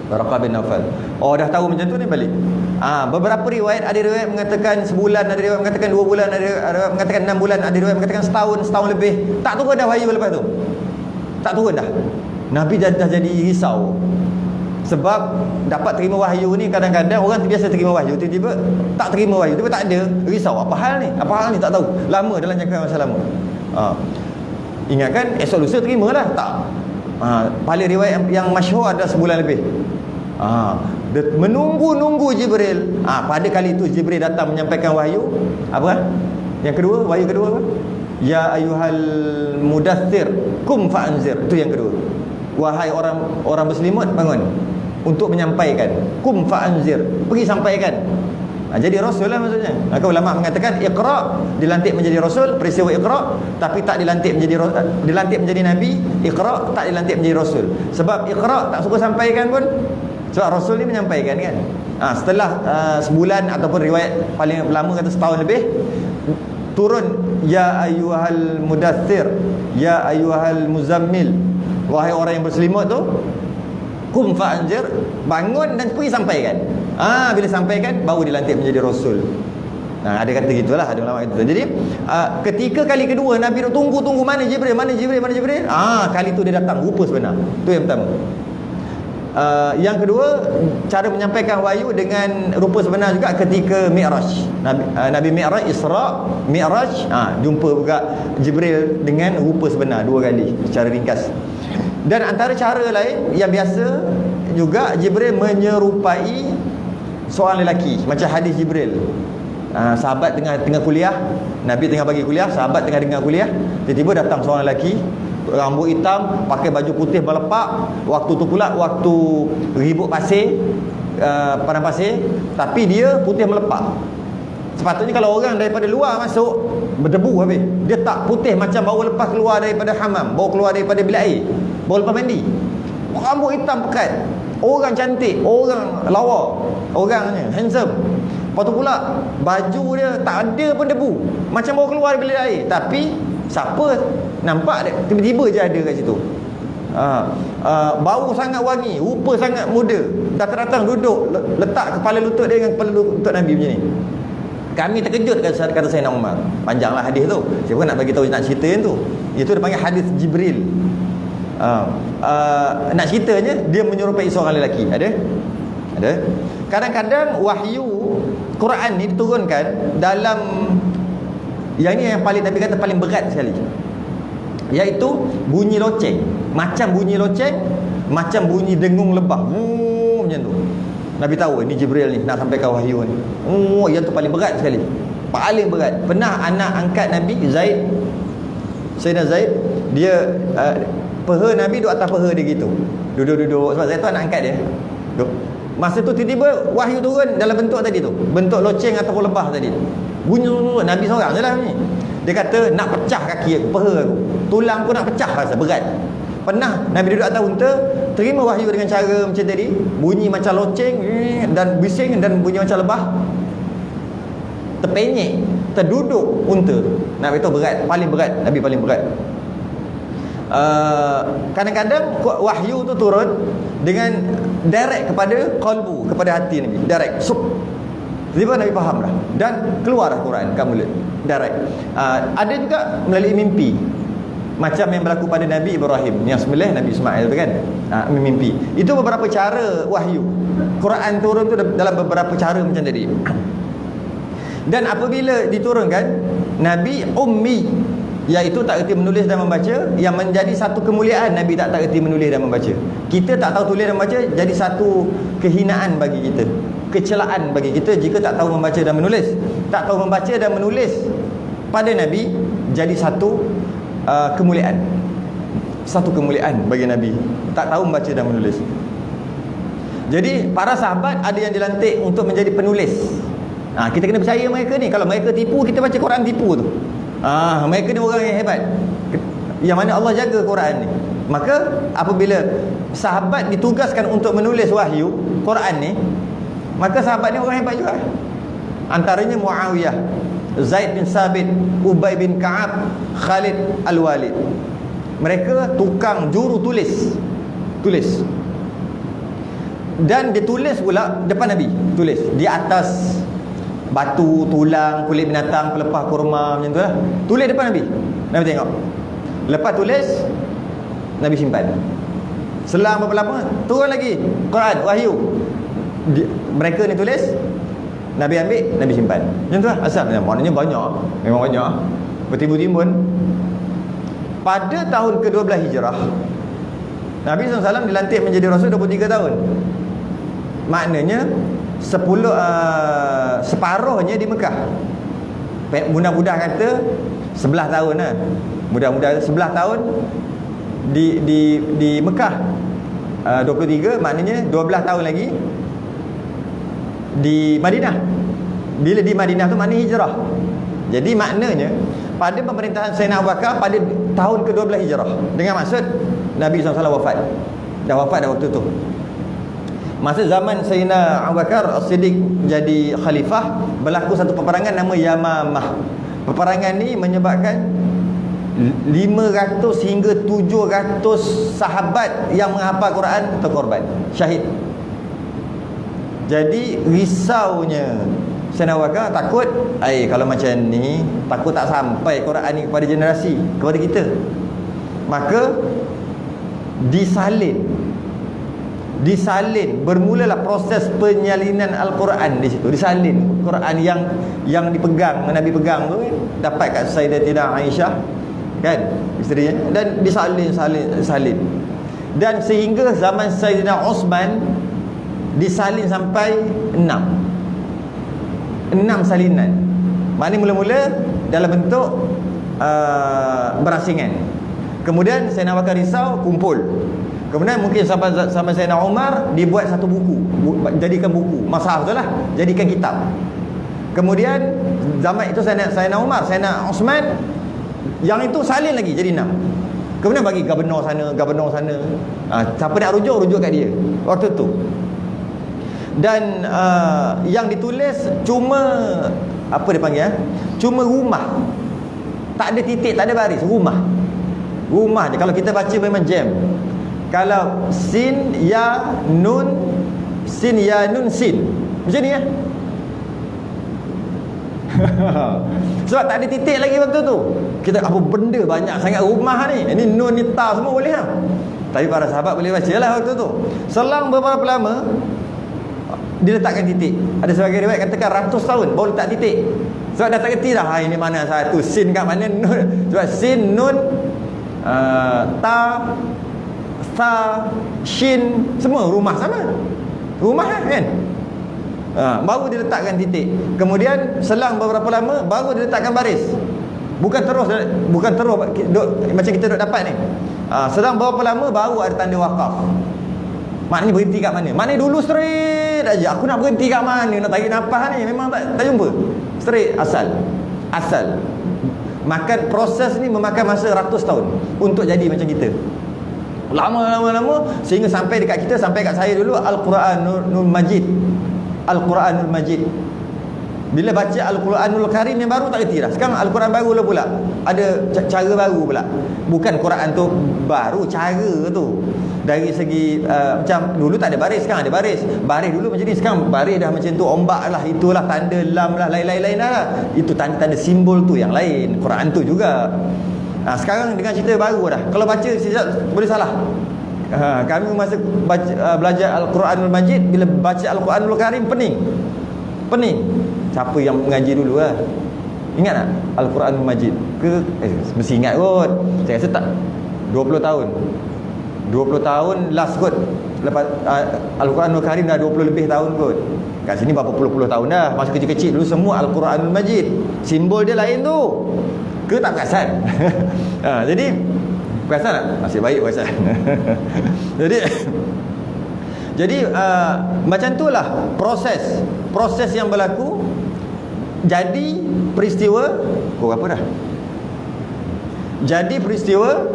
Waraqah bin Naufal. Dah tahu macam tu ni balik. Beberapa riwayat, ada riwayat mengatakan sebulan, ada riwayat mengatakan 2 bulan, ada riwayat mengatakan 6 bulan, ada riwayat mengatakan setahun lebih. Tak turun dah wahyu lepas tu. Tak turun dah. Nabi dah jadi risau. Sebab dapat terima wahyu ni, kadang-kadang orang biasa terima wahyu, tiba-tiba tak terima wahyu, tiba-tiba tak ada, risau. Apa hal ni tak tahu. Lama dalam jangka masa lama. Ingatkan esok lusa terimalah. Tak. Paling riwayat yang masyhur ada sebulan lebih. Dia menunggu Jibril. Pada kali itu Jibril datang menyampaikan wahyu. Apa? Yang kedua, wahyu kedua apa? Ya ayyuhal mudaththir kum fa'anzir. Itu yang kedua. Wahai orang berselimut, bangun untuk menyampaikan. Kum fa'anzir, pergi sampaikan. Jadi rasul lah maksudnya. Maka ulama mengatakan Iqra dilantik menjadi rasul, peristiwa Iqra, tapi tak dilantik menjadi nabi. Iqra tak dilantik menjadi rasul. Sebab Iqra tak suka sampaikan pun, sebab rasul ni menyampaikan kan. Setelah sebulan ataupun riwayat paling lama kata setahun lebih, turun ya ayyuhal mudaththir, ya ayyuhal muzammil, wahai orang yang berselimut tu, kum fa'anzir, bangun dan pergi sampaikan. Bila sampaikan baru dilantik menjadi rasul. Ada kata gitulah, ada ulama kata. Jadi ketika kali kedua Nabi tunggu mana Jibril. Kali tu dia datang rupa sebenar. Tu yang pertama. Yang kedua, cara menyampaikan wahyu dengan rupa sebenar juga ketika Mi'raj. Nabi Mi'raj, Isra, Mi'raj, jumpa juga Jibril dengan rupa sebenar 2 kali secara ringkas. Dan antara cara lain yang biasa juga, Jibril menyerupai seorang lelaki, macam hadis Jibril. Sahabat tengah kuliah, Nabi tengah bagi kuliah, sahabat tengah dengar kuliah, tiba-tiba datang seorang lelaki, rambut hitam, pakai baju putih berlepak. Waktu tu pula waktu ribut pasir, padang pasir, tapi dia putih melepak. Sepatutnya kalau orang daripada luar masuk, berdebu habis. Dia tak, putih macam baru lepas keluar daripada hamam, baru keluar daripada bilik air, baru lepas mandi. Rambut hitam pekat, orang cantik, orang lawa, orangnya handsome. Lepas tu pula baju dia tak ada pun debu, macam baru keluar dari bilik air. Tapi siapa nampak dia, tiba-tiba je ada kat situ. Bau sangat wangi, rupa sangat muda. Datang duduk, letak kepala lutut dia dengan kepala lutut Nabi macam ni. Kami terkejut kata Sayyidina Umar. Panjanglah hadis tu, saya pun nak bagi tahu, nak cerita yang tu. Itu dia panggil hadis Jibril. Nak ceritanya, dia menyerupai seorang lelaki. Ada. Kadang-kadang wahyu Quran ni diturunkan dalam, yang ni yang paling Nabi kata paling berat sekali, iaitu bunyi loceng. Macam bunyi loceng, macam bunyi dengung lebah, macam tu. Nabi tahu ni Jibril ni nak sampaikan wahyu ni. Yang tu paling berat sekali, paling berat. Pernah anak angkat Nabi, Zaid, Sayyidina Zaid, dia peha Nabi duduk atas peha dia gitu, duduk. Sebab Zaid tu anak angkat dia. Duduk. Masa tu tiba-tiba wahyu turun dalam bentuk tadi tu, bentuk loceng ataupun lebah tadi. Bunyi Nabi seorang je lah ni. Dia kata nak pecah kaki aku, peha aku, tulang pun nak pecah, rasa berat. Pernah Nabi duduk atas unta, terima wahyu dengan cara macam tadi, bunyi macam loceng dan bising dan bunyi macam lebah. Terpenyek, terduduk unta. Nak beritahu berat, paling berat, Nabi paling berat. Kadang-kadang wahyu tu turun dengan direct kepada qalbu, kepada hati Nabi, direct tiba Nabi faham dah dan keluar Quran kat mulut direct. Ada juga melalui mimpi, macam yang berlaku pada Nabi Ibrahim yang sembelih Nabi Ismail tu kan, mimpi. Itu beberapa cara wahyu. Quran turun tu dalam beberapa cara macam tadi. Dan apabila diturunkan, Nabi ummi, iaitu tak erti menulis dan membaca, yang menjadi satu kemuliaan Nabi tak erti menulis dan membaca. Kita tak tahu tulis dan membaca, jadi satu kehinaan bagi kita, kecelaan bagi kita jika tak tahu membaca dan menulis. Tak tahu membaca dan menulis pada Nabi jadi satu kemuliaan. Satu kemuliaan bagi Nabi, tak tahu membaca dan menulis. Jadi para sahabat ada yang dilantik untuk menjadi penulis. Kita kena percaya mereka ni. Kalau mereka tipu, kita baca Quran tipu tu. Mereka ni orang yang hebat, yang mana Allah jaga Quran ni. Maka apabila sahabat ditugaskan untuk menulis wahyu Quran ni, maka sahabat ni orang hebat juga. Antaranya Muawiyah, Zaid bin Sabit, Ubay bin Ka'ab, Khalid Al-Walid. Mereka tukang juru tulis. Dan ditulis pula depan Nabi. Tulis di atas batu, tulang, kulit binatang, pelepah kurma, macam tu lah. Tulis depan Nabi. Nabi tengok. Lepas tulis, Nabi simpan. Selang berapa lama, turun lagi Quran, wahyu. Mereka ni tulis, Nabi ambil, Nabi simpan. Macam tu lah. Asal maknanya banyak. Memang banyak. Bertimbun-timbun. Pada tahun ke-12 Hijrah, Nabi SAW dilantik menjadi Rasul 23 tahun. Maknanya separuhnya di Mekah. Mudah-mudah kata 11 tahun lah. Mudah-mudah 11 tahun di Mekah. 23, maknanya 12 tahun lagi di Madinah. Bila di Madinah tu maknanya hijrah. Jadi maknanya pada pemerintahan Sayyidina Abu Bakar pada tahun ke-12 hijrah, dengan maksud Nabi SAW wafat. Dah wafat dah waktu tu. Masa zaman Sayyidina Abu Bakar As-Siddiq jadi khalifah, berlaku satu peperangan nama Yamamah. Peperangan ni menyebabkan 500 hingga 700 sahabat yang menghafal Quran terkorban, syahid. Jadi risaunya Sayyidina Abu Bakar, takut kalau macam ni, takut tak sampai Quran ni kepada generasi, kepada kita. Maka disalin, bermulalah proses penyalinan Al-Quran di situ. Disalin Quran yang dipegang, Nabi pegang tu kan, dapat kat Sayyidatina Aisyah kan, isterinya, dan disalin. Dan sehingga zaman Sayyidina Osman disalin sampai 6 salinan. Maknanya mula-mula dalam bentuk berasingan. Kemudian Sayyidina Abu Bakar risau, kumpul. Kemudian mungkin sampai Sayyidina Umar dibuat satu buku, jadikan buku, mashaf tu lah, jadikan kitab. Kemudian zaman itu Sayyidina Umar, Sayyidina Osman, yang itu salin lagi jadi 6. Kemudian bagi gubernur sana. Siapa nak rujuk kat dia waktu tu. Dan yang ditulis cuma apa dia panggil, cuma rumah, tak ada titik, tak ada baris, rumah je. Kalau kita baca memang jam. Kalau sin ya nun sin macam ni ya. Sebab tak ada titik lagi waktu tu. Kita apa benda banyak sangat rumah ni. Ini nun ni ta semua boleh lah. Tapi para sahabat boleh baca lah waktu tu. Selang beberapa lama dia letakkan titik. Ada sebagai riwayat katakan ratus tahun baru letak titik. Sebab dah tak kerti dah ini mana satu, sin kat mana nun. Sebab sin, nun, ta, sa, shin, semua rumah sama. Rumah kan? Baru dia letakkan titik. Kemudian selang beberapa lama baru dia letakkan baris. Bukan terus macam kita duk dapat ni. Selang beberapa lama baru ada tanda wakaf. Maknanya berhenti kat mana? Maknanya dulu straight aja. Aku nak berhenti kat mana? Nak tarik nafas ni memang tak jumpa. Straight asal. Proses ni memakan masa ratus tahun untuk jadi macam kita. Lama sehingga sampai dekat kita, sampai kat saya dulu Al-Quranul Majid. Bila baca Al-Quranul Karim yang baru tak reti dah. Sekarang Al-Quran baru lah pula. Ada cara baru pula. Bukan Quran tu baru, cara tu. Dari segi macam dulu tak ada baris, sekarang ada baris. Baris dulu macam ni, sekarang baris dah macam tu, ombak lah, itulah tanda lam lah, lain-lain lah. Itu tanda-tanda simbol tu yang lain. Quran tu juga. Sekarang dengan cerita baru dah. Kalau baca sekejap boleh salah. Kami masa belajar Al-Quranul Majid, bila baca Al-Quranul Karim pening. Siapa yang mengaji dulu lah? Ingat tak Al-Quranul Majid? Mesti ingat kot. Saya rasa tak 20 tahun 20 tahun last kot. Lepas Al-Quranul Karim dah 20 lebih tahun kot. Kat sini berapa puluh tahun dah. Masa kecil-kecil dulu semua Al-Quranul Majid. Simbol dia lain tu. Ke tak perasan? Jadi perasan tak? Masih baik perasan. Jadi macam itulah proses yang berlaku. Jadi peristiwa apa dah? Jadi peristiwa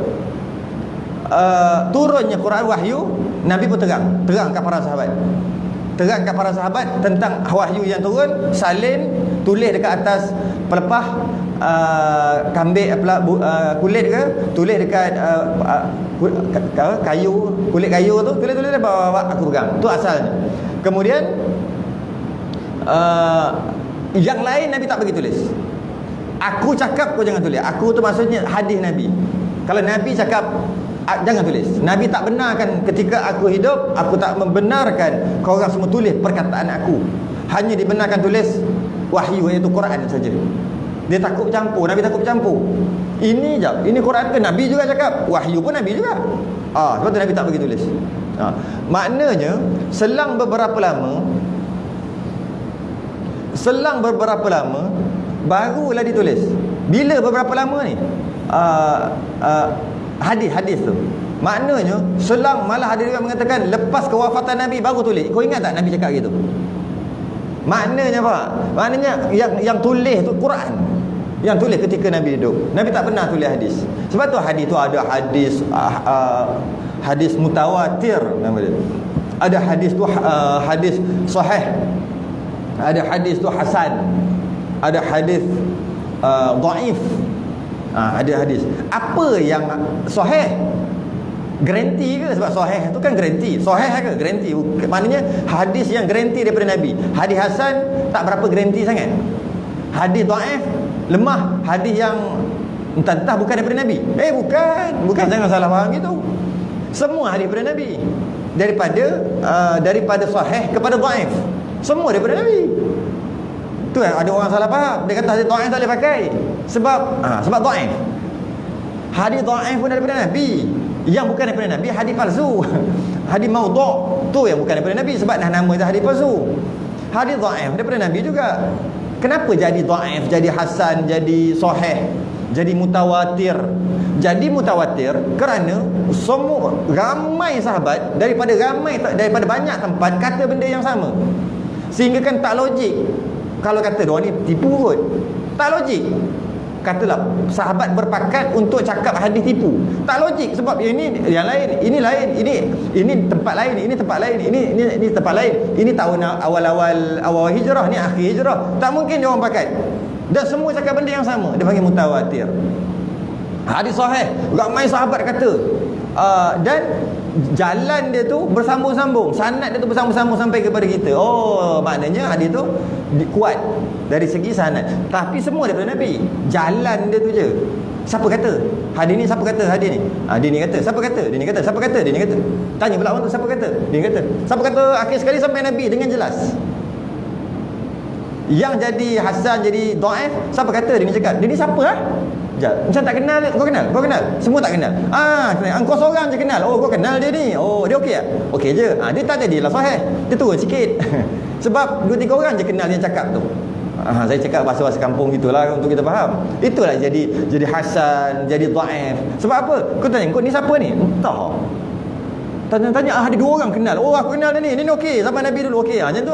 turunnya Quran wahyu, Nabi pun terang kat para sahabat. Terang kat para sahabat tentang wahyu yang turun, salin, tulis dekat atas pelepah kambing kulit ke, tulis dekat kayu, kulit kayu tu, tulis bawa aku pegang. Tu asalnya. Kemudian yang lain Nabi tak bagi tulis. Aku cakap kau jangan tulis. Aku tu maksudnya hadis Nabi. Kalau Nabi cakap jangan tulis. Nabi tak benarkan ketika aku hidup, aku tak membenarkan kau orang semua tulis perkataan aku. Hanya dibenarkan tulis wahyu, iaitu Quran saja. Dia takut campur, Nabi takut campur. Ini je, ini Quran ke Nabi juga cakap, wahyu pun Nabi juga. Sebab tu Nabi tak bagi tulis. Maknanya selang beberapa lama barulah ditulis. Bila beberapa lama ni? Hadis tu. Maknanya selang, malah ada yang mengatakan lepas kewafatan Nabi baru tulis. Kau ingat tak Nabi cakap gitu? Maknanya apa? Maknanya yang tulis tu Quran. Yang tulis ketika Nabi hidup. Nabi tak pernah tulis hadis. Sebab tu hadis tu ada hadis mutawatir nama dia. Ada hadis tu hadis sahih. Ada hadis tu hasan. Ada hadis dhaif. Ada hadis. Apa yang sahih? Garanti ke? Sebab sahih tu kan garanti. Sahih ke? Garanti. Maknanya hadis yang garanti daripada Nabi. Hadis hasan tak berapa garanti sangat. Hadis dhaif, lemah. Hadis yang entah bukan daripada Nabi. Bukan, jangan salah faham gitu. Semua hadis daripada Nabi. Daripada sahih kepada dhaif. Semua daripada Nabi. Tu kan ada orang salah faham. Dia kata hadis dhaif tak boleh pakai. Sebab dhaif. Hadis dhaif pun daripada Nabi. Yang bukan daripada Nabi hadis palsu. Hadis maudhu' tu yang bukan daripada Nabi, sebab dah nama dia hadis palsu. Hadis dhaif daripada Nabi juga. Kenapa jadi dhaif, jadi hasan, jadi sahih, jadi mutawatir? Jadi mutawatir kerana semua ramai sahabat daripada banyak tempat kata benda yang sama. Sehingga kan tak logik kalau kata dia ni tipu kot. Tak logik. Katalah sahabat berpakat untuk cakap hadis tipu. Tak logik, sebab ini yang lain, ini lain, ini tempat lain, ini tempat lain, ini tempat lain. Ini tahun awal hijrah, ni akhir hijrah. Tak mungkin dia orang pakat. Dan semua cakap benda yang sama. Dia panggil mutawatir. Hadis sahih, ramai sahabat kata. Dan jalan dia tu bersambung-sambung, sanad dia tu bersambung-sambung sampai kepada kita. Maknanya hadis tu kuat dari segi sanad. Tapi semua daripada Nabi. Jalan dia tu je. Siapa kata? Hadis ni siapa kata hadis ni? Dia ni kata. Siapa kata? Dia ni kata. Siapa kata? Dia ni kata. Tanya pula orang tu siapa kata? Dia ni kata. Siapa kata? Akhir sekali sampai Nabi dengan jelas. Yang jadi hasan, jadi dhaif, siapa kata? Dia ni cakap. Dia ni siapa macam tak kenal. Kau kenal? Semua tak kenal. Kau seorang je kenal. Kau kenal dia ni. Dia okey tak? Okey je. Dia tak jadilah sahih. Dia turun sikit. Sebab 2-3 orang je kenal yang cakap tu. Saya cakap bahasa-bahasa kampung gitulah untuk kita faham. Itulah jadi hasan, jadi dhaif. Sebab apa? Kau tanya, kau ni siapa ni? Entah. Tanya-tanya, ada 2 orang kenal. Aku kenal dia ni. Ini okey. Zaman Nabi dulu okey. Macam tu.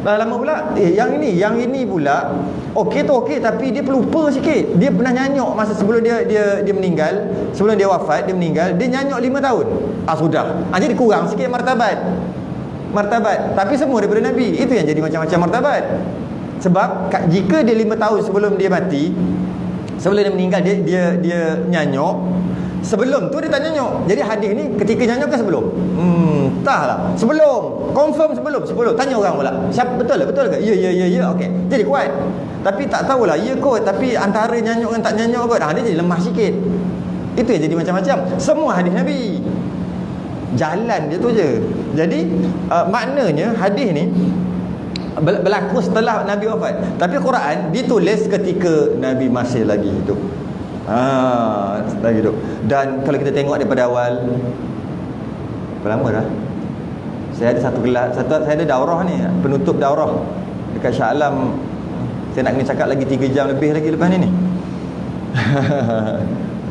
Dah lama pula yang ini pula okey tu okey, tapi dia pelupa sikit. Dia pernah nyanyok masa sebelum dia meninggal, sebelum dia wafat, dia meninggal, dia nyanyok 5 tahun. Sudah. Jadi kurang sikit martabat. Tapi semua daripada Nabi. Itu yang jadi macam-macam martabat. Sebab jika dia 5 tahun sebelum dia mati, sebelum dia meninggal, dia nyanyuk, sebelum tu dia tak nyanyuk. Jadi hadis ni ketika nyanyuk ke sebelum? Entahlah. Sebelum. Confirm sebelum. Tanya orang pula. Siapa betul ke? Ya. Okey. Jadi kuat. Tapi tak tahulah ya kot, tapi antara nyanyuk dengan tak nyanyuk kot. Dia jadi lemah sikit. Itu yang jadi macam-macam. Semua hadis Nabi. Jalan dia tu je. Jadi maknanya hadis ni berlaku setelah Nabi wafat. Tapi Quran ditulis ketika Nabi masih lagi hidup. Lagi hidup. Dan kalau kita tengok daripada awal, berapa dah? Saya ada saya ada daurah ni, penutup daurah dekat Shah Alam. Saya nak kena cakap lagi 3 jam lebih lagi lepas ni.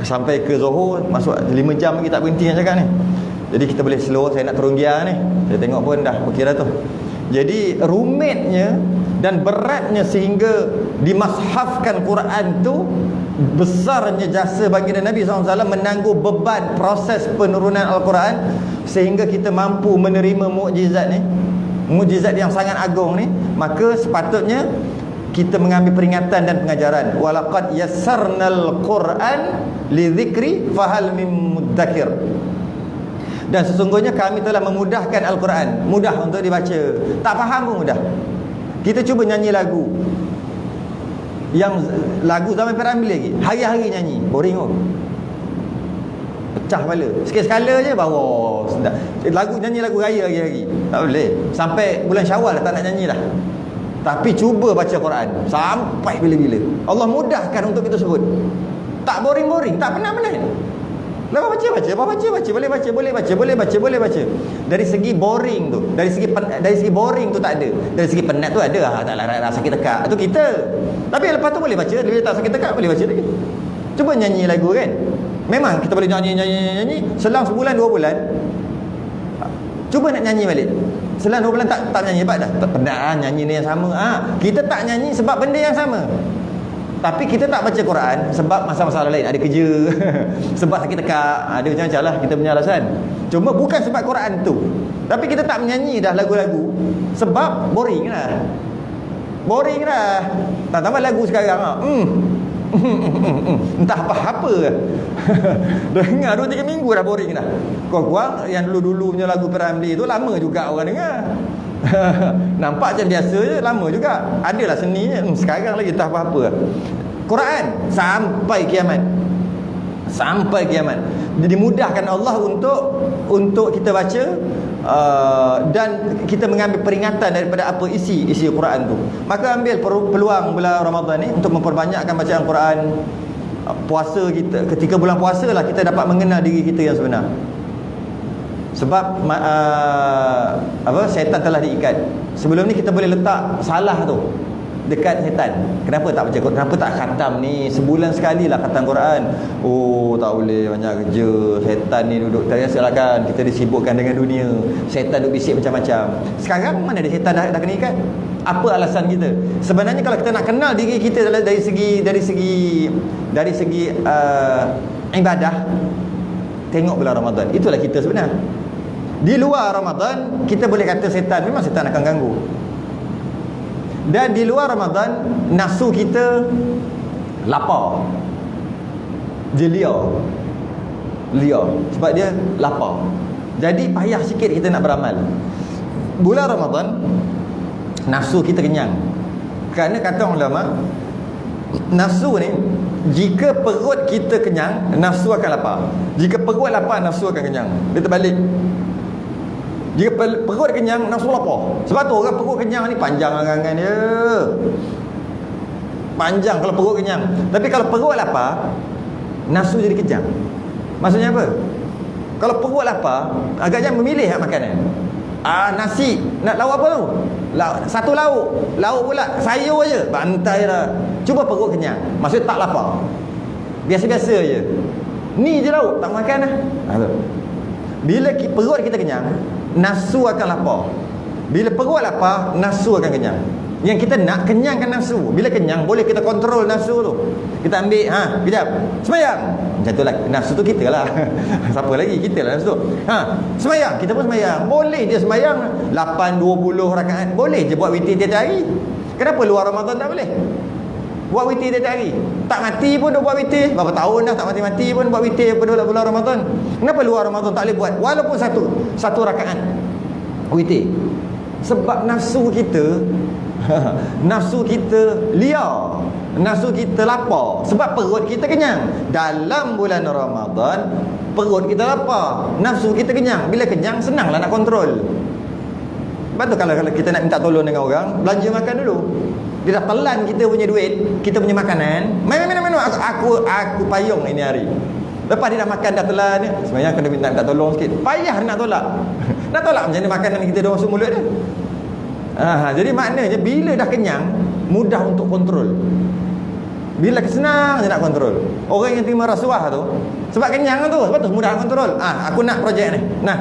Sampai ke Zohor, masuk 5 jam lagi tak berhenti nak cakap ni. Jadi kita boleh slow. Saya nak turun gear ni. Saya tengok pun dah berkira tu. Jadi rumitnya dan beratnya sehingga dimashafkan Quran tu, besarnya jasa baginda Nabi SAW menanggung beban proses penurunan Al-Quran, sehingga kita mampu menerima mukjizat ni, mukjizat yang sangat agung ni. Maka sepatutnya kita mengambil peringatan dan pengajaran. Walaqad yassarnal Quran lidzikri fahal mim mudzakir. Dan sesungguhnya kami telah memudahkan Al-Quran, mudah untuk dibaca. Tak faham pun mudah. Kita cuba nyanyi lagu, yang lagu zaman Piramli lagi, hari-hari nyanyi, boring pun, pecah kepala. Sikit sekala je bawa sedap. Nyanyi lagu raya hari-hari tak boleh. Sampai bulan Syawal dah tak nak nyanyi dah. Tapi cuba baca Quran sampai bila-bila. Allah mudahkan untuk kita sebut. Tak boring-boring, tak penat-penat. Lepas baca, boleh baca. Dari segi boring tu, dari segi boring tu tak ada. Dari segi penat tu ada. Taklah rasa sakit tekak tu kita. Tapi lepas tu boleh baca, bila tak sakit tekak boleh baca lagi. Cuba nyanyi lagu kan. Memang kita boleh nyanyi selang sebulan 2 bulan. Cuba nak nyanyi balik. Selang 2 bulan tak nyanyi sebab dah penat nyanyi ni yang sama. Kita tak nyanyi sebab benda yang sama. Tapi kita tak baca Quran sebab masalah-masalah lain, ada kerja, sebab sakit tekak, ada macam-macam lah kita punya alasan. Cuma bukan sebab Quran tu. Tapi kita tak menyanyi dah lagu-lagu sebab boring lah. Tak tambah lagu sekarang entah apa-apa. Dengar 2-3 minggu dah boring dah. Kurang-kurang yang dulu-dulu punya lagu Piramli tu lama juga orang dengar. Nampak macam biasa je, lama juga. Adalah seninya. Sekarang lagi tak apa-apa. Quran sampai kiamat. Dimudahkan Allah untuk kita baca, dan kita mengambil peringatan daripada apa isi Quran tu. Maka ambil peluang bulan Ramadan ni untuk memperbanyakkan bacaan Quran. Puasa kita, ketika bulan puasa lah kita dapat mengenal diri kita yang sebenar. Sebab syaitan telah diikat. Sebelum ni kita boleh letak salah tu dekat syaitan. Kenapa tak baca Quran? Kenapa tak khatam ni? Sebulan sekali lah khatam Quran. Oh, tak boleh, banyak kerja. Syaitan ni duduk, silakan, kita disibukkan dengan dunia. Syaitan duduk bisik macam-macam. Sekarang mana ada syaitan dah kena ikat? Apa alasan kita? Sebenarnya kalau kita nak kenal diri kita dari segi ibadah, tengok bulan Ramadan. Itulah kita sebenarnya. Di luar Ramadan kita boleh kata setan, memang setan akan ganggu. Dan di luar Ramadan nafsu kita lapar. Dia liar sebab dia lapar. Jadi payah sikit kita nak beramal. Bulan Ramadan nafsu kita kenyang. Kerana kata ulama, nafsu ni, jika perut kita kenyang, nafsu akan lapar. Jika perut lapar, nafsu akan kenyang. Dia terbalik. Jika perut kenyang, nafsu lapar. Sebab tu orang perut kenyang ni panjang angan-angan dia. Panjang kalau perut kenyang. Tapi kalau perut lapar, nafsu jadi kejang. Maksudnya apa? Kalau perut lapar, agaknya memilih makanan. Nasi, nak lauk apa tu? Satu lauk pula sayur je, bantai dah. Cuba perut kenyang, maksud tak lapar, biasa-biasa je. Ni je lauk, tak makan dah. Bila perut kita kenyang, nafsu akan lapar. Bila perut lapar, nafsu akan kenyang. Yang kita nak kenyangkan nafsu. Bila kenyang, boleh kita kontrol nafsu tu. Kita ambil, kejap, sembahyang. Macam tu lah, nafsu tu kita lah. Siapa lagi? Kita lah nafsu tu. Sembahyang, kita pun sembahyang. Boleh je sembahyang 8-20 rakaat. Boleh je buat witir tiap hari. Kenapa luar Ramadan tak boleh? Buat witir tiap hari. Tak mati pun dah buat witir. Berapa tahun dah tak mati-mati pun buat witir pada bulan Ramadan. Kenapa luar Ramadan tak boleh buat? Walaupun satu rakaat witir. Sebab nafsu kita nafsu kita liar, nafsu kita lapar. Sebab perut kita kenyang. Dalam bulan Ramadan perut kita lapar, nafsu kita kenyang. Bila kenyang senanglah nak kontrol. Sebab tu kalau kita nak minta tolong dengan orang, belanja makan dulu. Dia dah telan kita punya duit, kita punya makanan. Main aku payung ini hari. Lepas dia dah makan dah telan, sebenarnya kena minta tolong sikit. Payah nak tolak. Nak tolak macam mana makanan kita dah masuk mulut dia. Jadi maknanya bila dah kenyang, mudah untuk kontrol. Bila senang je nak kontrol. Orang yang terima rasuah tu sebab kenyang tu, sebab tu mudah nak kontrol. Aku nak projek ni. Nah,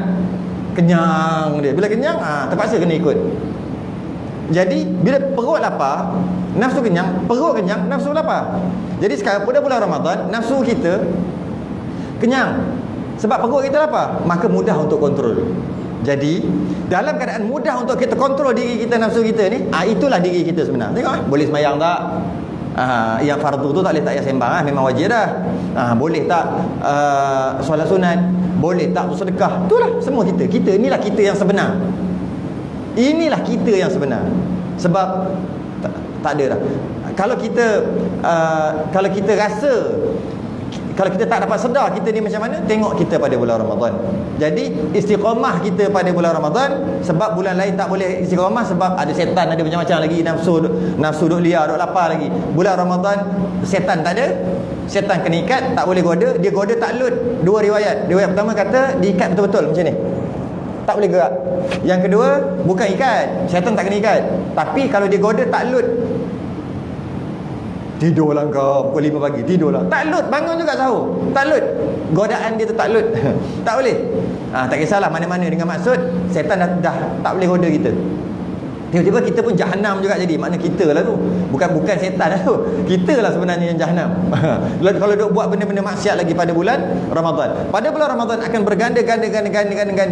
kenyang dia. Bila kenyang, terpaksa kena ikut. Jadi bila perut lapar, nafsu kenyang, perut kenyang, nafsu lapar. Jadi sekarang pada bulan Ramadan, nafsu kita kenyang sebab perut kita lapar, maka mudah untuk kontrol. Jadi dalam keadaan mudah untuk kita kontrol diri kita, nafsu kita ni, itulah diri kita sebenar. Tengok, boleh sembahyang tak? Yang fardu tu tak boleh tak payah sembang, memang wajib dah. Boleh tak solat sunat? Boleh tak bersedekah? Itulah semua kita. Inilah kita yang sebenar. Inilah kita yang sebenar. Sebab tak ada dah. Kalau kita rasa, kalau kita tak dapat sedar kita ni macam mana, tengok kita pada bulan Ramadan. Jadi istiqamah kita pada bulan Ramadan. Sebab bulan lain tak boleh istiqamah sebab ada setan, ada macam-macam lagi, nafsu duk liar, duk lapar lagi. Bulan Ramadan setan tak ada. Setan kena ikat, tak boleh goda. Dia goda taklut. Dua riwayat. Riwayat pertama kata diikat betul-betul macam ni, tak boleh gerak. Yang kedua bukan ikat, syaitan tak kena ikat, tapi kalau dia goda taklut. Tidurlah kau pukul 5 pagi, tidurlah. Taklut, bangun juga sahur. Taklut. Godaan dia tu taklut. Tak boleh. Tak kisahlah mana-mana dengan maksud, syaitan dah tak boleh goda kita. Tiba-tiba kita pun jahanam juga jadi. Makna kita lah tu. Bukan syaitan lah tu. Kita lah sebenarnya yang jahanam. Kalau duk buat benda-benda maksiat lagi pada bulan Ramadan. Pada bulan Ramadan akan berganda-ganda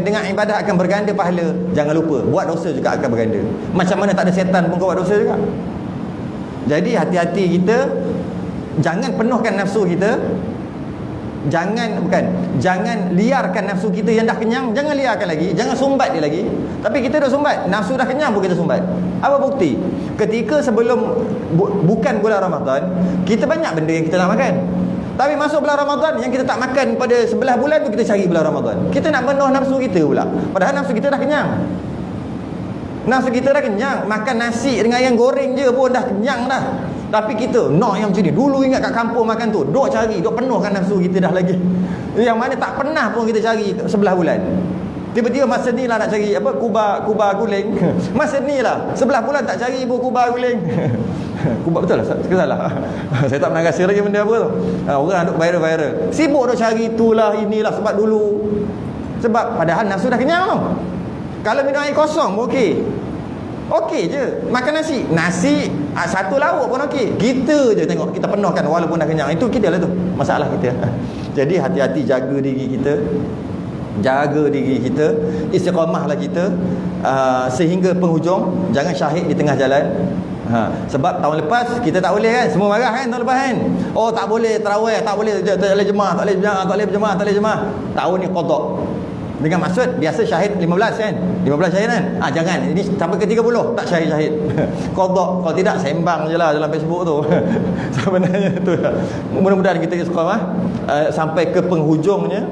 dengan ibadah akan berganda pahala. Jangan lupa, buat dosa juga akan berganda. Macam mana tak ada syaitan pun kau buat dosa juga. Jadi hati-hati kita. Jangan penuhkan nafsu kita. Jangan liarkan nafsu kita yang dah kenyang. Jangan liarkan lagi. Jangan sumbat dia lagi. Tapi kita dah sumbat. Nafsu dah kenyang pun kita sumbat. Apa bukti? Ketika sebelum bukan bulan Ramadan, kita banyak benda yang kita nak makan. Tapi masuk bulan Ramadan, yang kita tak makan pada sebelah bulan tu, kita cari bulan Ramadan. Kita nak penuh nafsu kita pula. Padahal nafsu kita dah kenyang. Nafsu kita dah kenyang. Makan nasi dengan ayam goreng je pun dah kenyang dah. Tapi kita nak yang macam ni. Dulu ingat kat kampung makan tu, duk cari, duk penuhkan nafsu kita dah lagi. Yang mana tak pernah pun kita cari sebelah bulan. Tiba-tiba masa ni lah nak cari apa, kubar guling. Masa ni lah sebelah bulan tak cari ibu kubar guling. Kubar betul lah, salah. Saya tak pernah rasa lagi benda apa tu. Orang duk viral. Sibuk duk cari itulah inilah sebab dulu. Sebab padahal nafsu dah kenyang tau. Kalau minum air kosong okey je. Makan nasi satu lauk pun okey. Kita je tengok kita penuhkan walaupun dah kenyang. Itu kita lah tu, masalah kita. Jadi hati-hati, jaga diri kita. Istiqamahlah kita sehingga penghujung. Jangan syahid di tengah jalan. Sebab tahun lepas kita tak boleh kan, semua marah kan tahun lepas kan. Oh tak boleh tarawih, tak boleh jemaah, tak boleh jemaah. Tahun ni qada. Dengan maksud biasa syahid 15 kan, 15 syahid kan. Jangan, ini sampai ke 30 tak syahid. Qada. Kalau tidak sembang je lah dalam Facebook tu. Sebenarnya tu. Mudah-mudahan kita istiqamah sampai ke penghujungnya.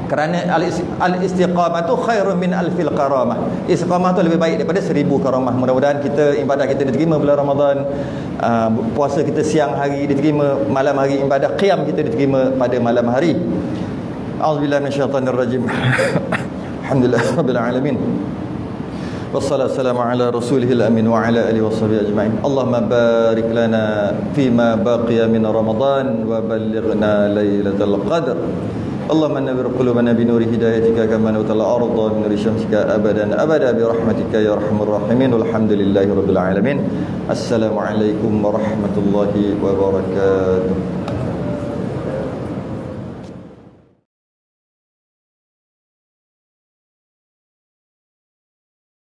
Kerana al-istiqamah tu khairun min alfil karamah. Istiqamah tu lebih baik daripada 1000 karamah. Mudah-mudahan ibadah kita diterima bulan Ramadan. Puasa kita siang hari diterima, malam hari ibadah qiyam kita diterima pada malam hari. A'udzubillahi minasyaitonirrajim. Alhamdulillahirabbil alamin. Wassalatu wassalamu ala rasulihil amin wa ala alihi washabihi ajma'in. Allahumma barik lana fima baqiya min Ramadan wa ballighna lailatul qadr. اللهم نور قلوبنا بنور هدايتك كما نورت الأرض بنور شمسك أبدا برحمتك يا أرحم الراحمين والحمد لله رب العالمين. السلام عليكم ورحمة الله وبركاته.